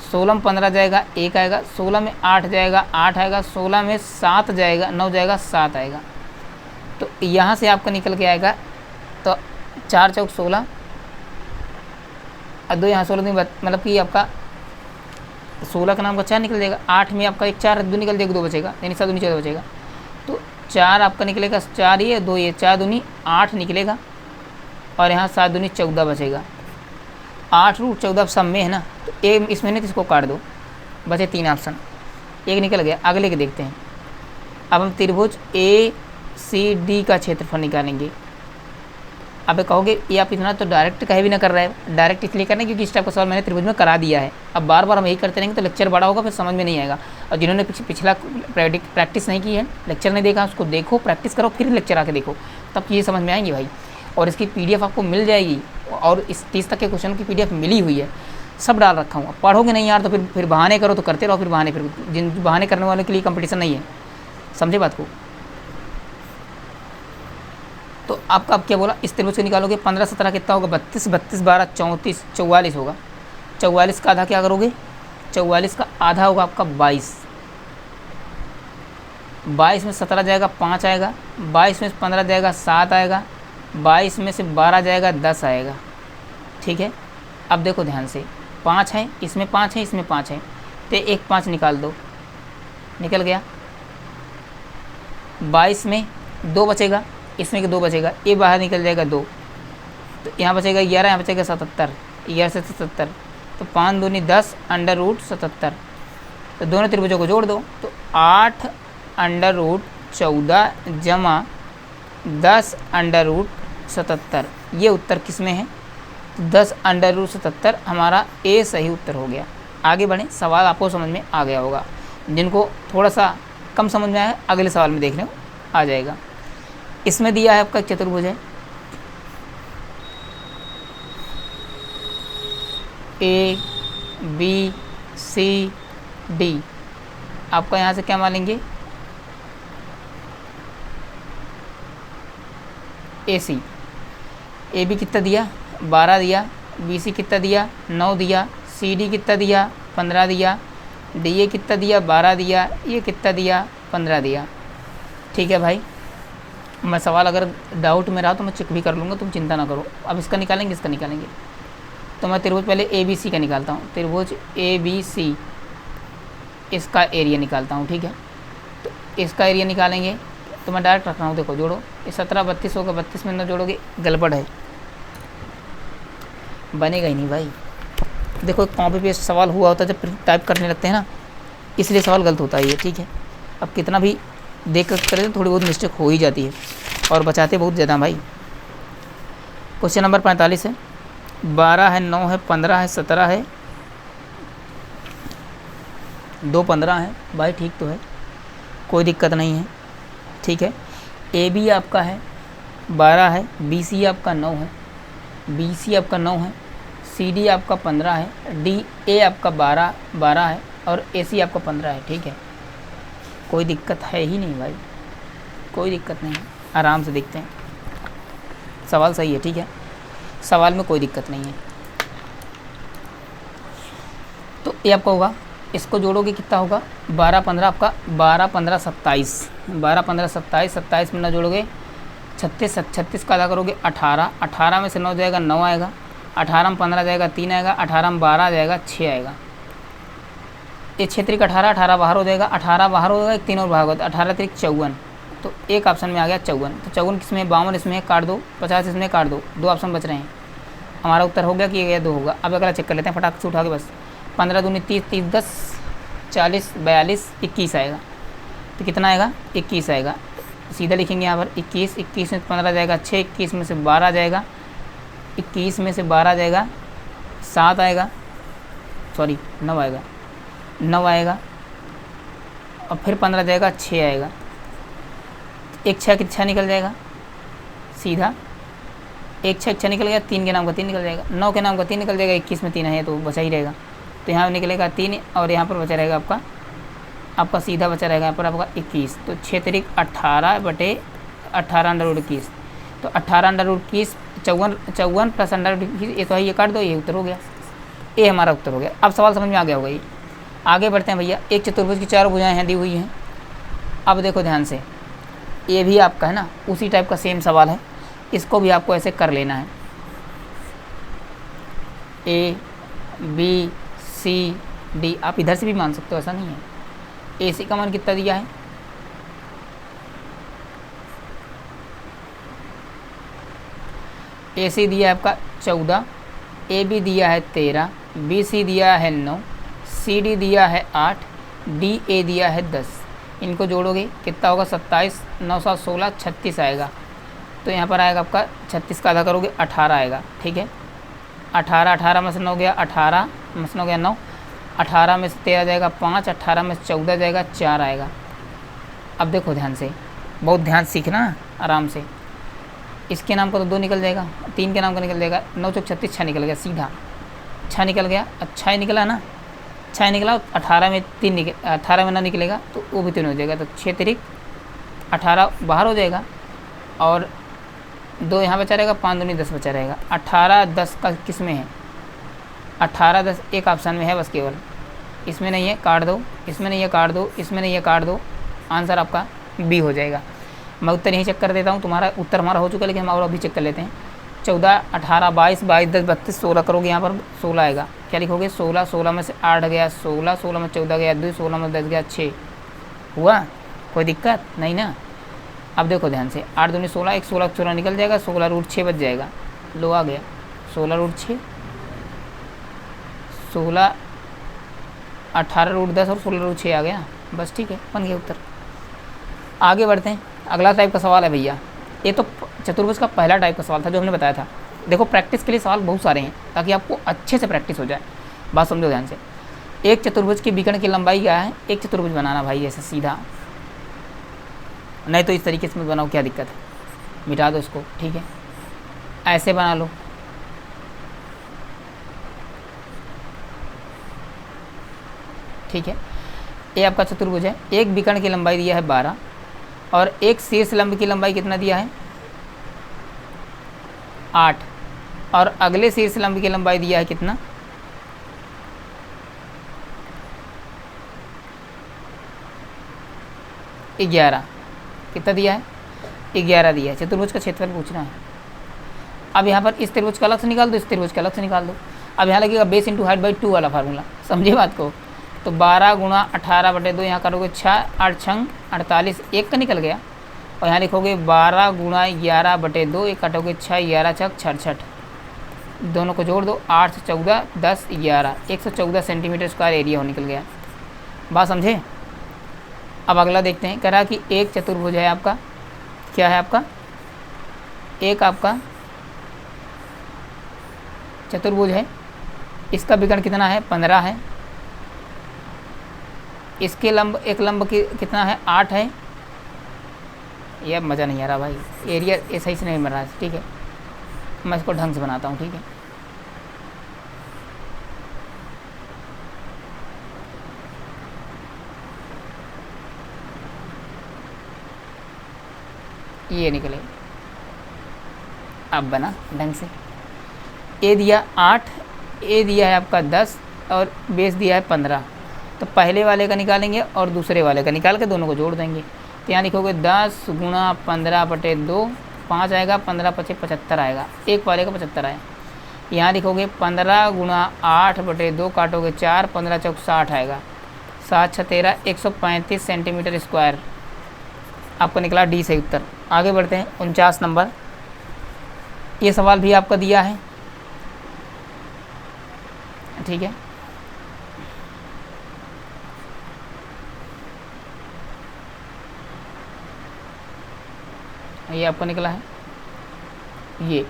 16 में 15 जाएगा, 1 आएगा, 16 में 8 जाएगा, 8 आएगा, 16 में 7 जाएगा, 9 जाएगा, 7 आएगा। तो यहाँ से आपका निकल के आएगा, तो 4 चौक 16 और 2 यहाँ 16 मतलब कि आपका 16 का नाम का 4 निकल जाएगा। 8 में आपका 1 4 2 निकल जाएगा, 2 बचेगा, यानी 7 दूनी 14 बचेगा। तो 4 आपका निकलेगा, 4 ये 2 ये, 4 दूनी 8 निकलेगा, और यहाँ 7 दूनी 14 बचेगा। 8 रूट 14 सब में है ना, तो एक इसमें नहीं, तो इसको काट दो, बचे 3 ऑप्शन, एक निकल गया। अगले के देखते हैं। अब हम त्रिभुज ए सी डी का क्षेत्रफल निकालेंगे। अब कहोगे ये आप इतना तो डायरेक्ट कहीं भी ना कर रहे हैं, डायरेक्ट इसलिए करना क्योंकि इस टाइप का सवाल मैंने त्रिभुज में करा दिया है। अब बार बार हम यही करते रहेंगे तो लेक्चर बड़ा होगा, फिर समझ में नहीं आएगा। और जिन्होंने पिछला प्रैक्टिस नहीं की है, लेक्चर नहीं देखा, उसको देखो, प्रैक्टिस करो, फिर लेक्चर आके देखो, तब ये समझ में आएंगी भाई। और इसकी PDF आपको मिल जाएगी, और इस 30 तक के क्वेश्चन की PDF मिली हुई है, सब डाल रखा हूँ। पढ़ोगे नहीं यार तो फिर बहाने करो, तो करते रहो फिर बहाने, फिर जिन बहाने करने वालों के लिए कंपटीशन नहीं है, समझे बात को। तो आपका अब क्या बोला, इस त्रिभुज को निकालोगे, 15 17 कितना होगा, 32, 32 12 34, 44 होगा। 44 का आधा क्या करोगे, 44 का आधा होगा आपका 22, 22 में 17 जाएगा 5 आएगा, 22 में 15 जाएगा 7 आएगा, 22 में से 12 जाएगा 10 आएगा, ठीक है। अब देखो ध्यान से, 5 है, इसमें 5 है, इसमें 5 है, तो एक 5 निकाल दो, निकल गया। 22 में 2 बचेगा, इसमें के 2 बचेगा, ये बाहर निकल जाएगा 2, तो यहाँ बचेगा 11, यहाँ बचेगा 77, 11 से 77, तो 5 दूनी 10 अंडर रूट 77। तो दोनों त्रिभुजों को जोड़ दो, तो 8 अंडर रूट 14 जमा 10 अंडर रूट 77, ये उत्तर किस में है, 10 अंडर रूट 77 हमारा ए सही उत्तर हो गया। आगे बढ़ें, सवाल आपको समझ में आ गया होगा, जिनको थोड़ा सा कम समझ में आया अगले सवाल में देखने को आ जाएगा। इसमें दिया है आपका चतुर्भुज है, ए बी सी डी, आपका यहाँ से क्या मान लेंगे, ए सी। ए बी कितना दिया, 12 दिया, बी सी कितना दिया, 9 दिया, सी डी कितना दिया, 15 दिया, डी ए कितना दिया, 12 दिया, ये कितना दिया, 15 दिया, ठीक है भाई। मैं सवाल अगर डाउट में रहा तो मैं चेक भी कर लूँगा, तुम चिंता ना करो। अब इसका निकालेंगे, इसका निकालेंगे, तो मैं त्रिभुज पहले ए बी सी का निकालता हूँ। त्रिभुज ए बी सी, इसका एरिया निकालता हूँ, ठीक है। तो इसका एरिया निकालेंगे, तो मैं डायरेक्ट रख रहा हूँ, देखो जोड़ो, ये 17 32 होगा, 32 में न जोड़ोगे गड़बड़ है, बनेगा ही नहीं भाई। देखो एक कॉपी पेस्ट सवाल हुआ होता है जब टाइप करने लगते हैं ना, इसलिए सवाल गलत होता है ये, ठीक है। अब कितना भी देख कर करें तो थोड़ी बहुत मिस्टेक हो ही जाती है, और बचाते बहुत ज़्यादा भाई। क्वेश्चन नंबर 45 है, 12 है, 9 है, 15 है, 17 है, 2 15 है भाई, ठीक तो है, कोई दिक्कत नहीं है, ठीक है। ए बी आपका है 12 है, बी सी आपका 9 है, बी सी आपका 9 है, सी डी आपका 15 है, डी ए आपका 12 है और ए सी आपका 15 है। ठीक है, कोई दिक्कत है ही नहीं भाई, कोई दिक्कत नहीं है, आराम से देखते हैं। सवाल सही है, ठीक है, सवाल में कोई दिक्कत नहीं है। तो ये आपका होगा, इसको जोड़ोगे कितना होगा, 12 15 आपका 12 15 27, 12 15 27, 27 में 9 जोड़ोगे 36, 36 का अदा करोगे 18, 18 में से 9 जाएगा 9 आएगा, 18 में 15 जाएगा 3 आएगा, 18 में 12 जाएगा 6 आएगा। ये 6 त्रिक 18, 18 बाहर हो जाएगा, 18 बाहर हो जाएगा, एक 3 और बाहर होगा, 18 त्रिक 54। तो एक ऑप्शन में आ गया 54। तो 54 किसमें, 52 इसमें काट दो, 50 इसमें काट दो, 2 ऑप्शन बच रहे हैं। हमारा उत्तर हो गया कि ये 2 होगा। अब अगला चेक कर लेते हैं फटाक से उठा के, बस 15 दूनी 30, 30 10 40 42 21 आएगा। तो कितना आएगा, 21 आएगा। सीधा लिखेंगे यहाँ पर 21, 21 में 15 जाएगा 6, 21 में से 12 जाएगा, 21 में से 12 जाएगा 7 आएगा, सॉरी 9 आएगा, 9 आएगा और फिर 15 जाएगा 6 आएगा, एक 6 की 6 निकल जाएगा सीधा, एक 6 निकल गया, 3 के नाम का 3 निकल जाएगा, 9 के नाम का 3 निकल जाएगा, 21 में 3 है तो बचा ही रहेगा। तो यहाँ निकलेगा 3 और यहाँ पर बचा रहेगा आपका सीधा बचा रहेगा यहाँ पर आपका 21। तो 6 त्रिक 18 बटे 18 अंडर रूट 21, तो 18 under root 21 54 plus under root 21, ये तो है, ये काट दो, ये उत्तर हो गया, ये हमारा उत्तर हो गया। अब सवाल समझ में आ गया होगा ये। आगे बढ़ते हैं भैया। एक चतुर्भुज की 4 भुजाएं हैं दी हुई हैं। अब देखो ध्यान से, ये भी आपका है ना, उसी टाइप का सेम सवाल है, इसको भी आपको ऐसे कर लेना है। ए बी सी डी, आप इधर से भी मान सकते हो, ऐसा नहीं है। ए सी का मान कितना दिया है, ए सी दिया है आपका 14, ए बी दिया है 13, बी सी दिया है 9, सी डी दिया है 8, डी ए दिया है 10। इनको जोड़ोगे कितना होगा, 27 9 7 16 36 आएगा। तो यहाँ पर आएगा आपका 36 का आधा करोगे 18 आएगा। ठीक है, 18 में से 9 गया 18 में से 9 गया 9, 18 में से 13 जाएगा 5, 18 में से 14 जाएगा 4 आएगा। अब देखो ध्यान से, बहुत ध्यान सीखना आराम से। इसके नाम का तो 2 निकल जाएगा, 3 के नाम का निकल जाएगा, 9 चौक 36 6 निकल गया सीधा, 6 निकल गया, अच्छा ही निकला ना, 6 निकला। 18 में 3 निकल, 18 में ना निकलेगा तो वो भी 3 हो जाएगा, तो 6 त्रिक 18 बाहर हो जाएगा और 2 यहाँ बचा रहेगा, 5 दूनी 10 बचा रहेगा। 18 10 का किस में है, 18 10 एक ऑप्शन में है बस केवल, इसमें नहीं है काट दो, इसमें नहीं है काट दो, इसमें नहीं है काट दो, आंसर आपका बी हो जाएगा। मैं उत्तर यहीं चेक कर देता हूँ, तुम्हारा उत्तर हमारा हो चुका है, लेकिन हम और अभी चेक कर लेते हैं। 14 18 22 22 10 32 16 करोगे, यहाँ पर 16 आएगा। क्या लिखोगे, 16, 16 में से 8 गया 16, 16 में 14 गया 2, 16 में 10 गया 6 हुआ, कोई दिक्कत नहीं ना। अब देखो ध्यान से, 8 दूनी 16, एक 16 16 निकल जाएगा, 16 रूट 6 बच जाएगा, लो आ गया 16 रूट 6, 16 18 रूट 10 और 16 रूट 6 आ गया, बस ठीक है, बन गया उत्तर। आगे बढ़ते हैं, अगला टाइप का सवाल है भैया। ये तो चतुर्भुज का पहला टाइप का सवाल था जो हमने बताया था। देखो प्रैक्टिस के लिए सवाल बहुत सारे हैं ताकि आपको अच्छे से प्रैक्टिस हो जाए, बात समझो ध्यान से। एक चतुर्भुज की विकर्ण की लंबाई क्या है, एक चतुर्भुज बनाना भाई ऐसे सीधा, नहीं तो इस तरीके से मत बनाओ, क्या दिक्कत है, मिटा दो इसको, ठीक है, ऐसे बना लो। ठीक है, ये आपका चतुर्भुज है, एक विकर्ण की लंबाई दिया है 12 और एक शीर्ष लंब की लंबाई कितना दिया है 8 और अगले शीर्ष लंब की लंबाई दिया है कितना 11, कितना दिया है 11 दिया है। चतुर्भुज का क्षेत्रफल पूछना है। अब यहाँ पर इस त्रिभुज का अलग से निकाल दो, इस त्रिभुज का अलग से निकाल दो। अब यहाँ लगेगा बेस इंटू हाइट बाई 2 वाला फार्मूला, समझे बात को। तो 12 गुणा 18 बटे 2, यहाँ करोगे 6 8 छंग 48, एक का निकल गया और यहाँ लिखोगे 12 गुणा 11 बटे 2, एक काटोगे 6 11 छक 66, दोनों को जोड़ दो 8 14 10 11, 114 सेंटीमीटर स्क्वायर एरिया हो निकल गया, बात समझे। अब अगला देखते हैं, कह रहा कि एक चतुर्भुज है आपका, क्या है आपका, एक आपका चतुर्भुज है, इसका विकर्ण कितना है 15 है, इसके लंब एक लंब की कितना है 8 है। ये मज़ा नहीं आ रहा भाई, एरिया ये सही से नहीं बन रहा है, ठीक है, मैं इसको ढंग से बनाता हूँ, ठीक है। ये निकले। अब बना ढंग से। ए दिया 8, ए दिया है आपका 10 और बेस दिया है 15। तो पहले वाले का निकालेंगे और दूसरे वाले का निकाल के दोनों को जोड़ देंगे। तो यहाँ लिखोगे 10 गुणा 15/2, 5 आएगा, 15 × 5 = 75 आएगा। एक वाले का 75 आया। यहाँ लिखोगे 15 गुणा 8/2, काटोगे 4, 15 × 4 = 60 आएगा। 7 × 6 = 13, 135 सेंटीमीटर स्क्वायर आपका निकला डी सही उत्तर। आगे बढ़ते हैं 49 नंबर। ये सवाल भी आपका दिया है, ठीक है। ये आपका निकला है। ये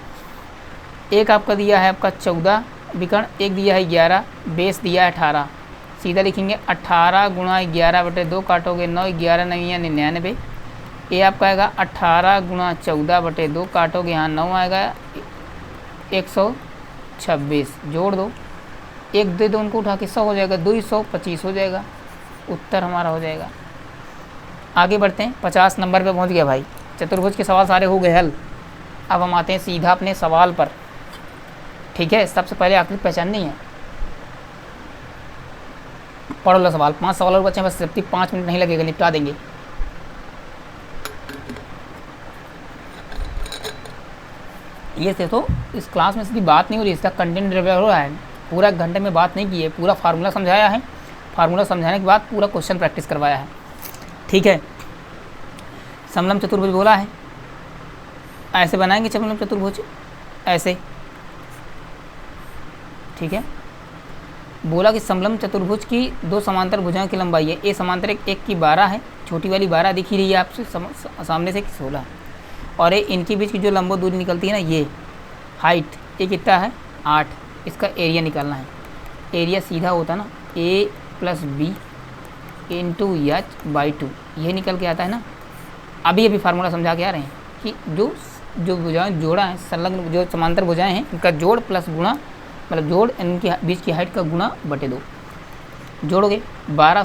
एक आपका दिया है आपका 14 विकर्ण, एक दिया है 11, बेस दिया है 18। सीधा लिखेंगे 18 गुणा 11/2, काटोगे 9, 11 × 9 = 99। ये आपका आएगा 18 गुणा 14/2, काटोगे यहाँ 9 आएगा, 126। जोड़ दो, एक दे दो उनको उठा के 100 हो जाएगा, 225 हो जाएगा। उत्तर हमारा हो जाएगा। आगे बढ़ते हैं 50 नंबर पे पहुंच गया भाई। चतुर्भुज के सवाल सारे हो गए हल। अब हम आते हैं सीधा अपने सवाल पर, ठीक है। सबसे पहले आकृति पहचाननी है। पढ़ो लो सवाल। 5 सवाल और बच्चे बस, जबकि 5 मिनट नहीं लगेगा, निपटा देंगे। ये से तो इस क्लास में सीधी बात नहीं हो रही, इसका कंटेंट डेवलप हो रहा है। पूरा 1 घंटे में बात नहीं की है, पूरा फार्मूला समझाया है। फार्मूला समझाने के बाद पूरा क्वेश्चन प्रैक्टिस करवाया है, ठीक है। समलम चतुर्भुज बोला है, ऐसे बनाएंगे समलम चतुर्भुज, ऐसे, ठीक है। बोला कि समलम चतुर्भुज की 2 समांतर भुजाओं की लंबाई है। ए समांतर एक की 12 है, छोटी वाली 12 दिख ही रही है आपसे सामने से, 16। और ये इनके बीच की जो लंबो दूरी निकलती है ना, ये हाइट, ये कितना है 8। इसका एरिया निकालना है। एरिया सीधा होता है ना a + b × h/2, ये निकल के आता है ना। अभी फार्मूला समझा के आ रहे हैं कि जो भुजाएं जोड़ा है, संलग्न जो समांतर भुजाएं हैं, इनका जोड़ प्लस गुणा, मतलब जोड़ इनके बीच की हाइट का गुणा बटे 2। जोड़ोगे 12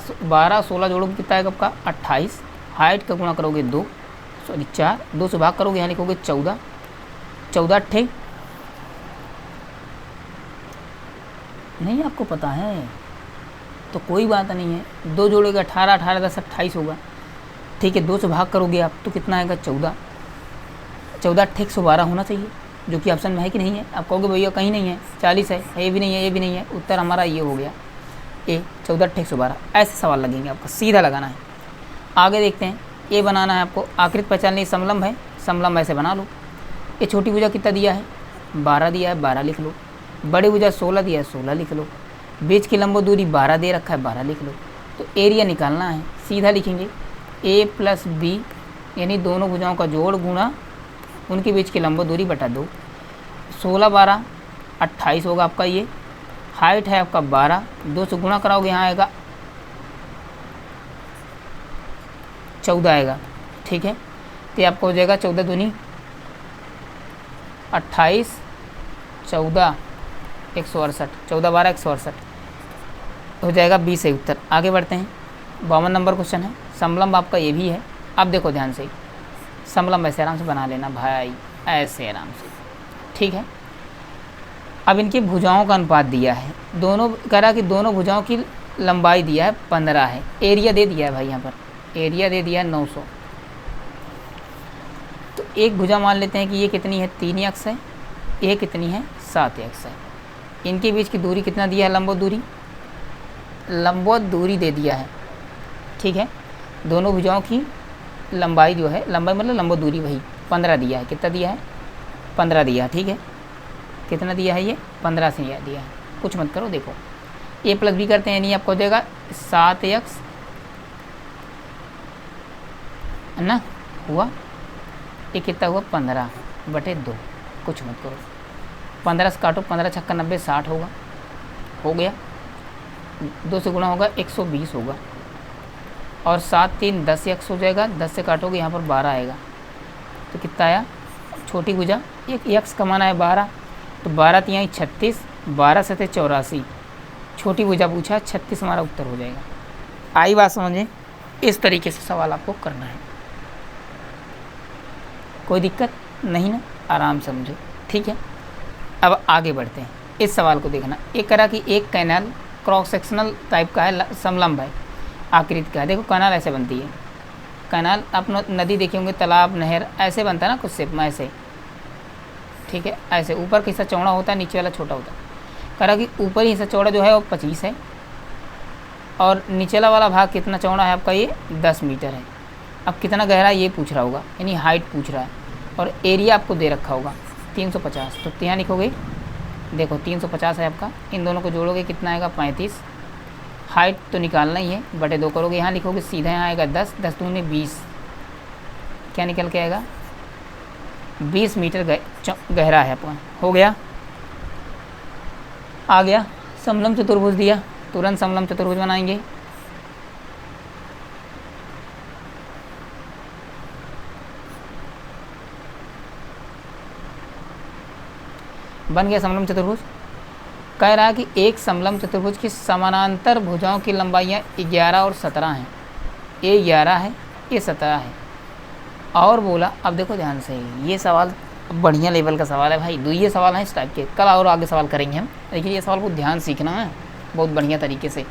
16 जोड़ोगे कितना आएगा आपका 28। हाइट का गुणा करोगे 4, 2 से भाग करोगे, यहाँ लिखोगे 14। 14 अट्ठे नहीं, आपको पता है तो कोई बात नहीं है। 2 जोड़ेगा 18, 18 10 28 होगा, ठीक है। 2 से भाग करोगे आप तो कितना आएगा 14। 14 अट्ठे 112 होना चाहिए, जो कि ऑप्शन में है कि नहीं है। आप कहोगे भैया कहीं नहीं है, 40 है, ये भी नहीं है, ये भी नहीं है। उत्तर हमारा ये हो गया, ए 14 अट्ठे 112। ऐसे सवाल लगेंगे, आपको सीधा लगाना है। आगे देखते हैं, ये बनाना है आपको। आकृति पहचाननी, समलंब है, समलंब ऐसे बना लो। ये छोटी भुजा कितना दिया है 12 दिया है, 12 लिख लो। बड़ी भुजा 16 दिया है, 16 लिख लो। बीच की लंबो दूरी 12 दे रखा है, 12 लिख लो। तो एरिया निकालना है, सीधा लिखेंगे a + b, यानी दोनों भुजाओं का जोड़ गुणा उनके बीच की लंबो दूरी बटा 2। 16 12 28 होगा आपका। ये हाइट है आपका 12, 2 से गुणा कराओगे यहाँ आएगा 14 आएगा, ठीक है। तो आपको हो जाएगा 14 दूनी 28, 14 168, 14 12 168 हो जाएगा 20 सही उत्तर। आगे बढ़ते हैं, 52 नंबर क्वेश्चन है। समलंब आपका ये भी है। अब देखो ध्यान से, समलंब ऐसे आराम से बना लेना भाई, ऐसे आराम से, ठीक है। अब इनकी भुजाओं का अनुपात दिया है, दोनों कह रहा कि दोनों भुजाओं की लंबाई दिया है 15 है। एरिया दे दिया है भाई, यहाँ पर एरिया दे दिया है 900। तो एक भुजा मान लेते हैं कि ये कितनी है 3 अक्ष है, ये कितनी है 7 अक्ष है। इनके बीच की दूरी कितना दिया है, लंबवत दूरी, लंबवत दूरी दे दिया है, ठीक है। दोनों भुजाओं की लंबाई जो है, लंबाई मतलब लंबवत दूरी वही 15 दिया है। कितना दिया है 15 दिया है, ठीक है। कितना दिया है ये 15 से दिया है। कुछ मत करो, देखो a + b करते हैं, यानी आपको हो जाएगा 7 अक्ष है ना, हुआ। ये कितना हुआ 15/2। कुछ मत करो, 15 से काटो, 15 छक्का 90, 60 होगा, हो गया। 2 से गुणा होगा 120 होगा, और 7 3 10 अक्ष हो जाएगा। 10 से काटोगे यहाँ पर 12 आएगा। तो कितना आया, छोटी भुजा एक अक्ष कमाना है 12, तो 12 3 36, 12 से 84। छोटी भुजा पूछा 36 हमारा उत्तर हो जाएगा। आई बात समझें, इस तरीके से सवाल आपको करना है। कोई दिक्कत नहीं ना, आराम समझो, ठीक है। अब आगे बढ़ते हैं, इस सवाल को देखना। एक करा कि एक कैनाल क्रॉस सेक्शनल टाइप का है, समलंब है, आकृति का है। देखो कैनाल ऐसे बनती है, कैनाल आप नदी देखे होंगे, तालाब, नहर, ऐसे बनता है ना कुछ शेप में ऐसे, ठीक है। ऐसे ऊपर का हिस्सा चौड़ा होता है, नीचे वाला छोटा होता है। करा कि ऊपरी हिस्सा चौड़ा जो है वो 25 है, और निचला वाला भाग कितना चौड़ा है आपका, ये 10 मीटर है। अब कितना गहरा ये पूछ रहा होगा, यानी हाइट पूछ रहा है, और एरिया आपको दे रखा होगा 350। तो यहाँ लिखोगे, देखो 350 है आपका, इन दोनों को जोड़ोगे कितना आएगा 35। हाइट तो निकालना ही है, बटे 2 करोगे, यहाँ लिखोगे सीधा, यहाँ आएगा 10, 10 दूनी 20, क्या निकल के आएगा 20 मीटर गहरा है आपका। हो गया, आ गया। समलंब चतुर्भुज दिया, तुरंत समलंब चतुर्भुज बनाएंगे। बन गया समलंब चतुर्भुज। कह रहा है कि एक समलंब चतुर्भुज की समानांतर भुजाओं की लंबाइयाँ 11 और 17 हैं। ये 11 है, ये 17 है। और बोला, अब देखो ध्यान से, ये सवाल बढ़िया लेवल का सवाल है भाई, दो ये सवाल हैं इस टाइप के, कल और आगे सवाल करेंगे हम, लेकिन ये सवाल को ध्यान सीखना है बहुत बढ़िया तरीके से।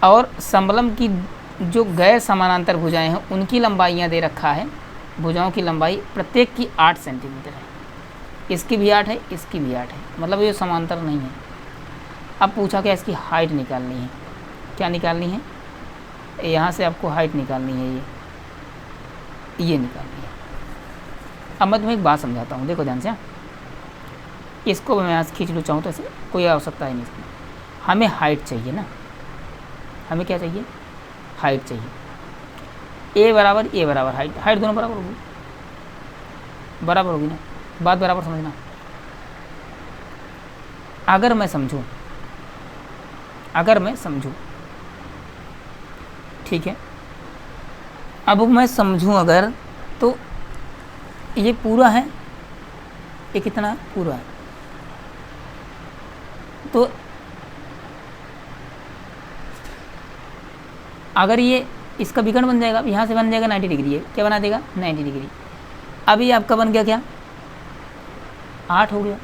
और समलंब की जो गैर समानांतर भुजाएं हैं उनकी लंबाइयाँ दे रखा है, भुजाओं की लंबाई प्रत्येक की 8 सेंटीमीटर है। इसकी भी 8 है, इसकी भी 8 है, मतलब ये समांतर नहीं है। अब पूछा क्या, इसकी हाइट निकालनी है। क्या निकालनी है, यहाँ से आपको हाइट निकालनी है, ये निकालनी है। अब मैं तुम्हें एक बात समझाता हूँ, देखो ध्यान से। इसको मैं यहाँ से खींच लूँ चाहूँ तो ऐसे, कोई आवश्यकता है नहीं इसमें। हमें हाइट चाहिए ना, हमें क्या चाहिए, हाइट चाहिए। ए बराबर हाइट, हाइट दोनों बराबर होगी, बराबर होगी ना, बात बराबर समझना। अगर मैं समझूं, ठीक है। अब मैं समझूं अगर, तो ये पूरा है, ये कितना है, पूरा है। तो अगर ये इसका विकर्ण बन जाएगा, यहाँ से बन जाएगा 90 डिग्री है, क्या बना देगा 90 डिग्री। अभी आपका बन गया क्या, 8 हो गया,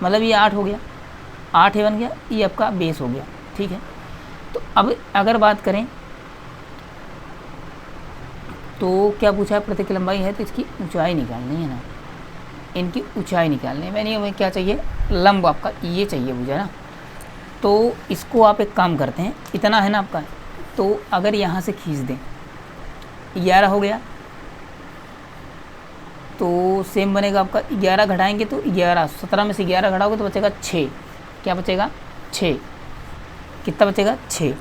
मतलब ये 8 हो गया, 8 ही बन गया, ये आपका बेस हो गया, ठीक है। तो अब अगर बात करें तो क्या पूछा है, प्रत्येक लंबाई है तो इसकी ऊंचाई निकालनी है ना, इनकी ऊंचाई निकालनी है। मैंने हमें क्या चाहिए, लंब आपका ये चाहिए भुजा ना। तो इसको आप एक काम करते हैं, इतना है ना आपका, तो अगर यहाँ से खींच दें, 11 हो गया, तो सेम बनेगा आपका 11 घटाएंगे तो 11, 17 में से 11 घटाओगे तो बचेगा 6। क्या बचेगा 6, कितना बचेगा 6।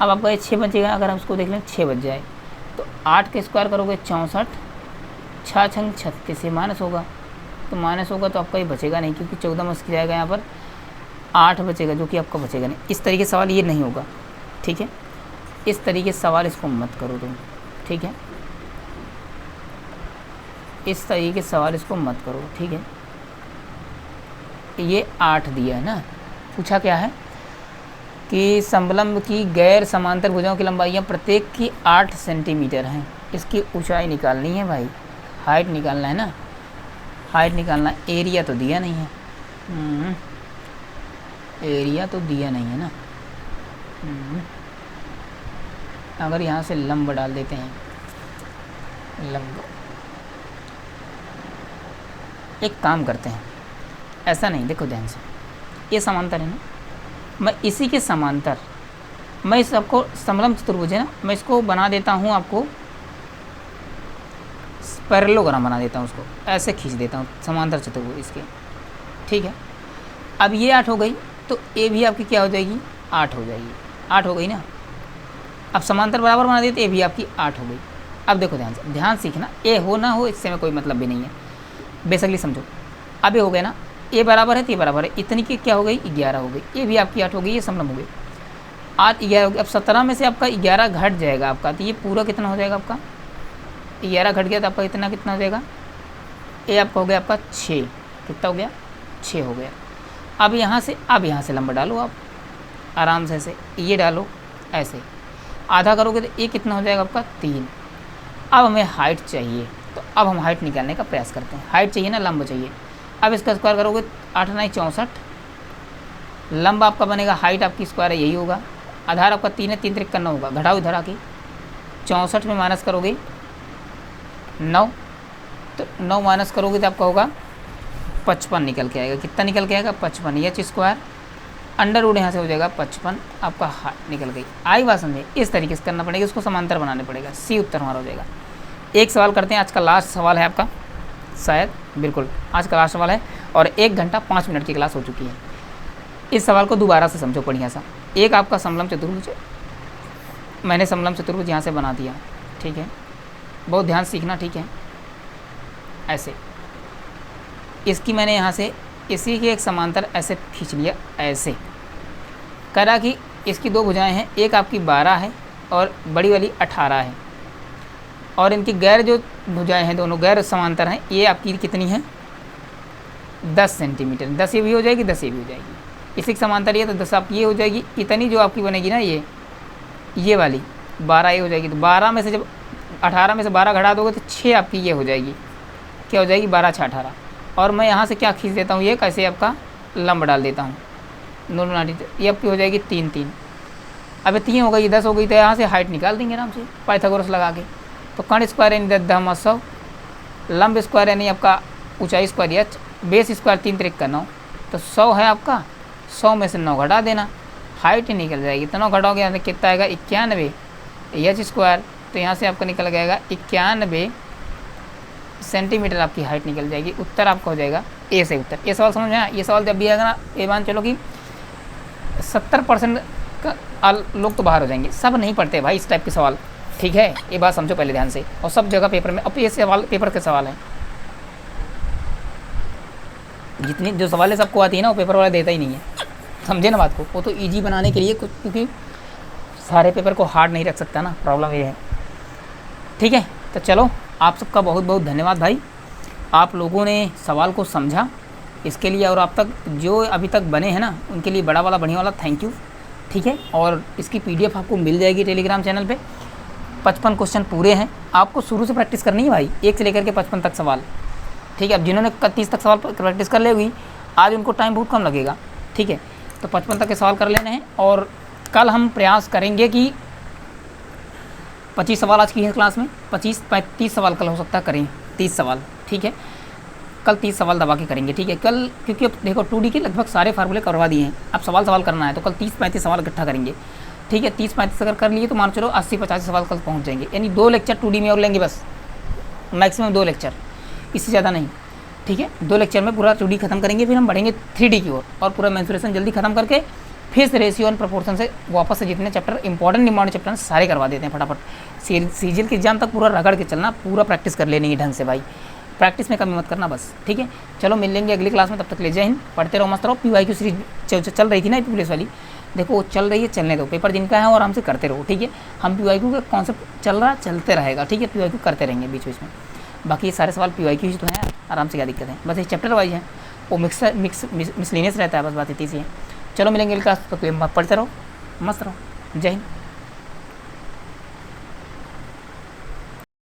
अब आपका ये 6 बचेगा, अगर हम उसको देख लें 6 बच जाए तो 8 के स्क्वायर करोगे 64, 6 छंग 36 से माइनस होगा, तो माइनस होगा तो आपका ये बचेगा नहीं, क्योंकि 14 में से जाएगा यहाँ पर 8 बचेगा, जो कि आपका बचेगा नहीं। इस तरीके सवाल ये नहीं होगा, ठीक है। इस तरीके से सवाल इसको मत करो तुम, ठीक है। इस तरीके से सवाल इसको मत करो, ठीक है। ये 8 दिया है ना, पूछा क्या है कि समलंब की गैर समांतर भुजाओं की लंबाइयाँ प्रत्येक की 8 सेंटीमीटर हैं। इसकी ऊंचाई निकालनी है भाई, हाइट निकालना है ना, हाइट निकालना। एरिया तो दिया नहीं है, एरिया तो दिया नहीं है ना। अगर यहाँ से लंब डाल देते हैं, लंब, एक काम करते हैं, ऐसा नहीं, देखो ध्यान से, ये समांतर है ना, मैं इसी के समांतर, मैं इस आपको समलंब चतुर्भुज है ना, मैं इसको बना देता हूँ, आपको पैरेललोग्राम बना देता हूँ, उसको ऐसे खींच देता हूँ, समांतर चतुर्भुज इसके, ठीक है। अब ये 8 हो गई, तो ए भी आपकी क्या हो जाएगी, 8 हो जाएगी, 8 हो गई ना। अब समांतर बराबर बना देते, ए भी आपकी 8 हो गई। अब देखो ध्यान से, ध्यान सीखना, ए हो ना हो इससे में कोई मतलब भी नहीं है, बेसिकली समझो। अब ये हो गया ना, ए बराबर है तो ये बराबर है, इतनी की क्या हो गई 11 हो गई, ये भी आपकी 8 हो गई, ये समलंब हो गई, 8 11 हो गई। अब 17 में से आपका 11 घट जाएगा आपका, तो ये पूरा कितना हो जाएगा आपका, 11 घट गया तो आपका इतना कितना हो जाएगा, ये आपका हो गया आपका 6, कितना हो गया 6 हो गया। अब यहाँ से लंबा डालो आप आराम से, ऐसे ये डालो, ऐसे आधा करोगे तो ये कितना हो जाएगा आपका 3। अब हमें हाइट चाहिए, तो अब हम हाइट निकालने का प्रयास करते हैं। हाइट चाहिए ना, लंब चाहिए। अब इसका स्क्वायर करोगे 8 9 64, लंब आपका बनेगा, हाइट आपकी स्क्वायर है यही होगा, आधार आपका 3 है, 3 3 करना होगा, घटाओ इधर आके 64 में माइनस करोगे 9, तो 9 माइनस करोगे तो आपका होगा 55 निकल के आएगा। कितना निकल के आएगा? 55। एच स्क्वायर अंडर रूट यहाँ से हो जाएगा 55, आपका हाइट निकल गई। आई बात समझे? इस तरीके से करना पड़ेगा, उसको समांतर बनाने पड़ेगा। सी उत्तर हमारा हो जाएगा। एक सवाल करते हैं, आज का लास्ट सवाल है आपका, शायद बिल्कुल आज का लास्ट सवाल है, और 1 घंटा 5 मिनट की क्लास हो चुकी है। इस सवाल को दोबारा से समझो बढ़िया सा। एक आपका समलम चतुर्भुज, मैंने समलम चतुर्भुज यहाँ से बना दिया, ठीक है, बहुत ध्यान सीखना, ठीक है। ऐसे इसकी मैंने यहाँ से इसी के एक समांतर ऐसे खींच लिया, ऐसे करा कि इसकी 2 भुजाएं हैं, एक आपकी 12 है और बड़ी वाली 18 है, और इनकी गैर जो भुजाएं हैं, दोनों गैर समांतर हैं, ये आपकी कितनी है? 10 सेंटीमीटर। 10 ये भी हो जाएगी, 10 ये भी हो जाएगी। इसी के समांतर ये, तो 10 आपकी ये हो जाएगी। इतनी जो आपकी बनेगी ना, ये वाली 12 ये हो जाएगी। तो 12 में से जब 18 में से 12 घटा दोगे तो 6 आपकी ये हो जाएगी। क्या हो जाएगी? 12 6 18। और मैं यहाँ से क्या खींच देता हूँ, ये कैसे आपका लंब डाल देता हूँ, दोनों नाटी, ये आपकी हो जाएगी 3 3। अब 3 हो गई, 10 हो गई, तो यहाँ से हाइट निकाल देंगे आराम से पाइथागोरस लगा के। तो कर्ण स्क्वायर यानी 10 100, लंब स्क्वायर यानी आपका ऊंचाई स्क्वायर एच, बेस स्क्वायर 3 3 का 9, तो 100 है आपका। 100 में से 9 घटा देना, हाइट ही निकल जाएगी। तो 9 घटाओगे यहाँ से कितना आएगा? 91 एच स्क्वायर, तो यहाँ से आपका निकल जाएगा 91 सेंटीमीटर आपकी हाइट निकल जाएगी। उत्तर आपका हो जाएगा ए से उत्तर। ये सवाल समझ में आया? ये सवाल जब भी आएगा ना, ये मान चलो कि 70% का लोग तो बाहर हो जाएंगे, सब नहीं पढ़ते भाई इस टाइप के सवाल, ठीक है। ये बात समझो पहले ध्यान से, और सब जगह पेपर में, अब ये सवाल पेपर के सवाल हैं, जितनी जो सवालें सबको आती है ना, वो पेपर वाला देता ही नहीं है, समझे ना बात को। वो तो ईजी बनाने के लिए, क्योंकि सारे पेपर को हार्ड नहीं रख सकता ना, प्रॉब्लम ये है, ठीक है। तो चलो, आप सबका बहुत बहुत धन्यवाद भाई, आप लोगों ने सवाल को समझा इसके लिए, और आप तक जो अभी तक बने हैं ना, उनके लिए बड़ा वाला बढ़िया वाला थैंक यू, ठीक है। और इसकी PDF आपको मिल जाएगी टेलीग्राम चैनल पे। 55 क्वेश्चन पूरे हैं, आपको शुरू से प्रैक्टिस करनी है भाई, 1 से लेकर के 55 तक सवाल, ठीक है। अब जिन्होंने 30 तक सवाल प्रैक्टिस कर ले हुई, आज उनको टाइम बहुत कम लगेगा, ठीक है। तो 55 तक के सवाल कर लेने हैं, और कल हम प्रयास करेंगे कि 25 सवाल आज की है क्लास में, 25-30 सवाल कल हो सकता है करें, 30 सवाल, ठीक है। कल 30 सवाल दबा के करेंगे, ठीक है। कल क्योंकि अब देखो 2D के लगभग सारे फार्मूले करवा दिए हैं, अब सवाल करना है, तो कल 30-35 सवाल इकट्ठा करेंगे, ठीक है। 30-35 अगर कर लिए तो मान चलो 80-85 सवाल कल पहुँच जाएंगे, यानी 2 लेक्चर 2D में और लेंगे बस, मैक्सिमम 2 लेक्चर, इससे ज़्यादा नहीं, ठीक है। 2 लेक्चर में पूरा 2D खत्म करेंगे, फिर हम बढ़ेंगे 3D की ओर, और पूरा मेंसुरेशन जल्दी खत्म करके फिर से रेशियो एंड प्रोपोर्शन से वापस से जितने चैप्टर इंपॉर्टेंट चैप्टर सारे करवा देते हैं फटाफट। सीजीएल के एग्जाम तक पूरा रगड़ के चलना, पूरा प्रैक्टिस कर लेनी है ढंग से भाई, प्रैक्टिस में कमी मत करना बस, ठीक है। चलो मिल लेंगे अगली क्लास में, तब तक ले जय हिंद, पढ़ते रहो, मस्त रहो। PYQ सीरीज चल रही थी ना पुलिस वाली, देखो वो चल रही है, चलने दो, पेपर जिनका है और आराम से करते रहो, ठीक है। हम PYQ का कॉन्सेप्ट चल रहा चलते रहेगा, ठीक है, PYQ करते रहेंगे बीच बीच में। बाकी ये सारे सवाल PYQ ही तो हैं, आराम से क्या दिक्कत है, बस ये चैप्टर वाइज है, वो मिसलिनियस रहता है, बस बात इतनी सी है। चलो मिलेंगे अगली क्लास, तो पढ़ते रहो, मस्त रहो, जय हिंद।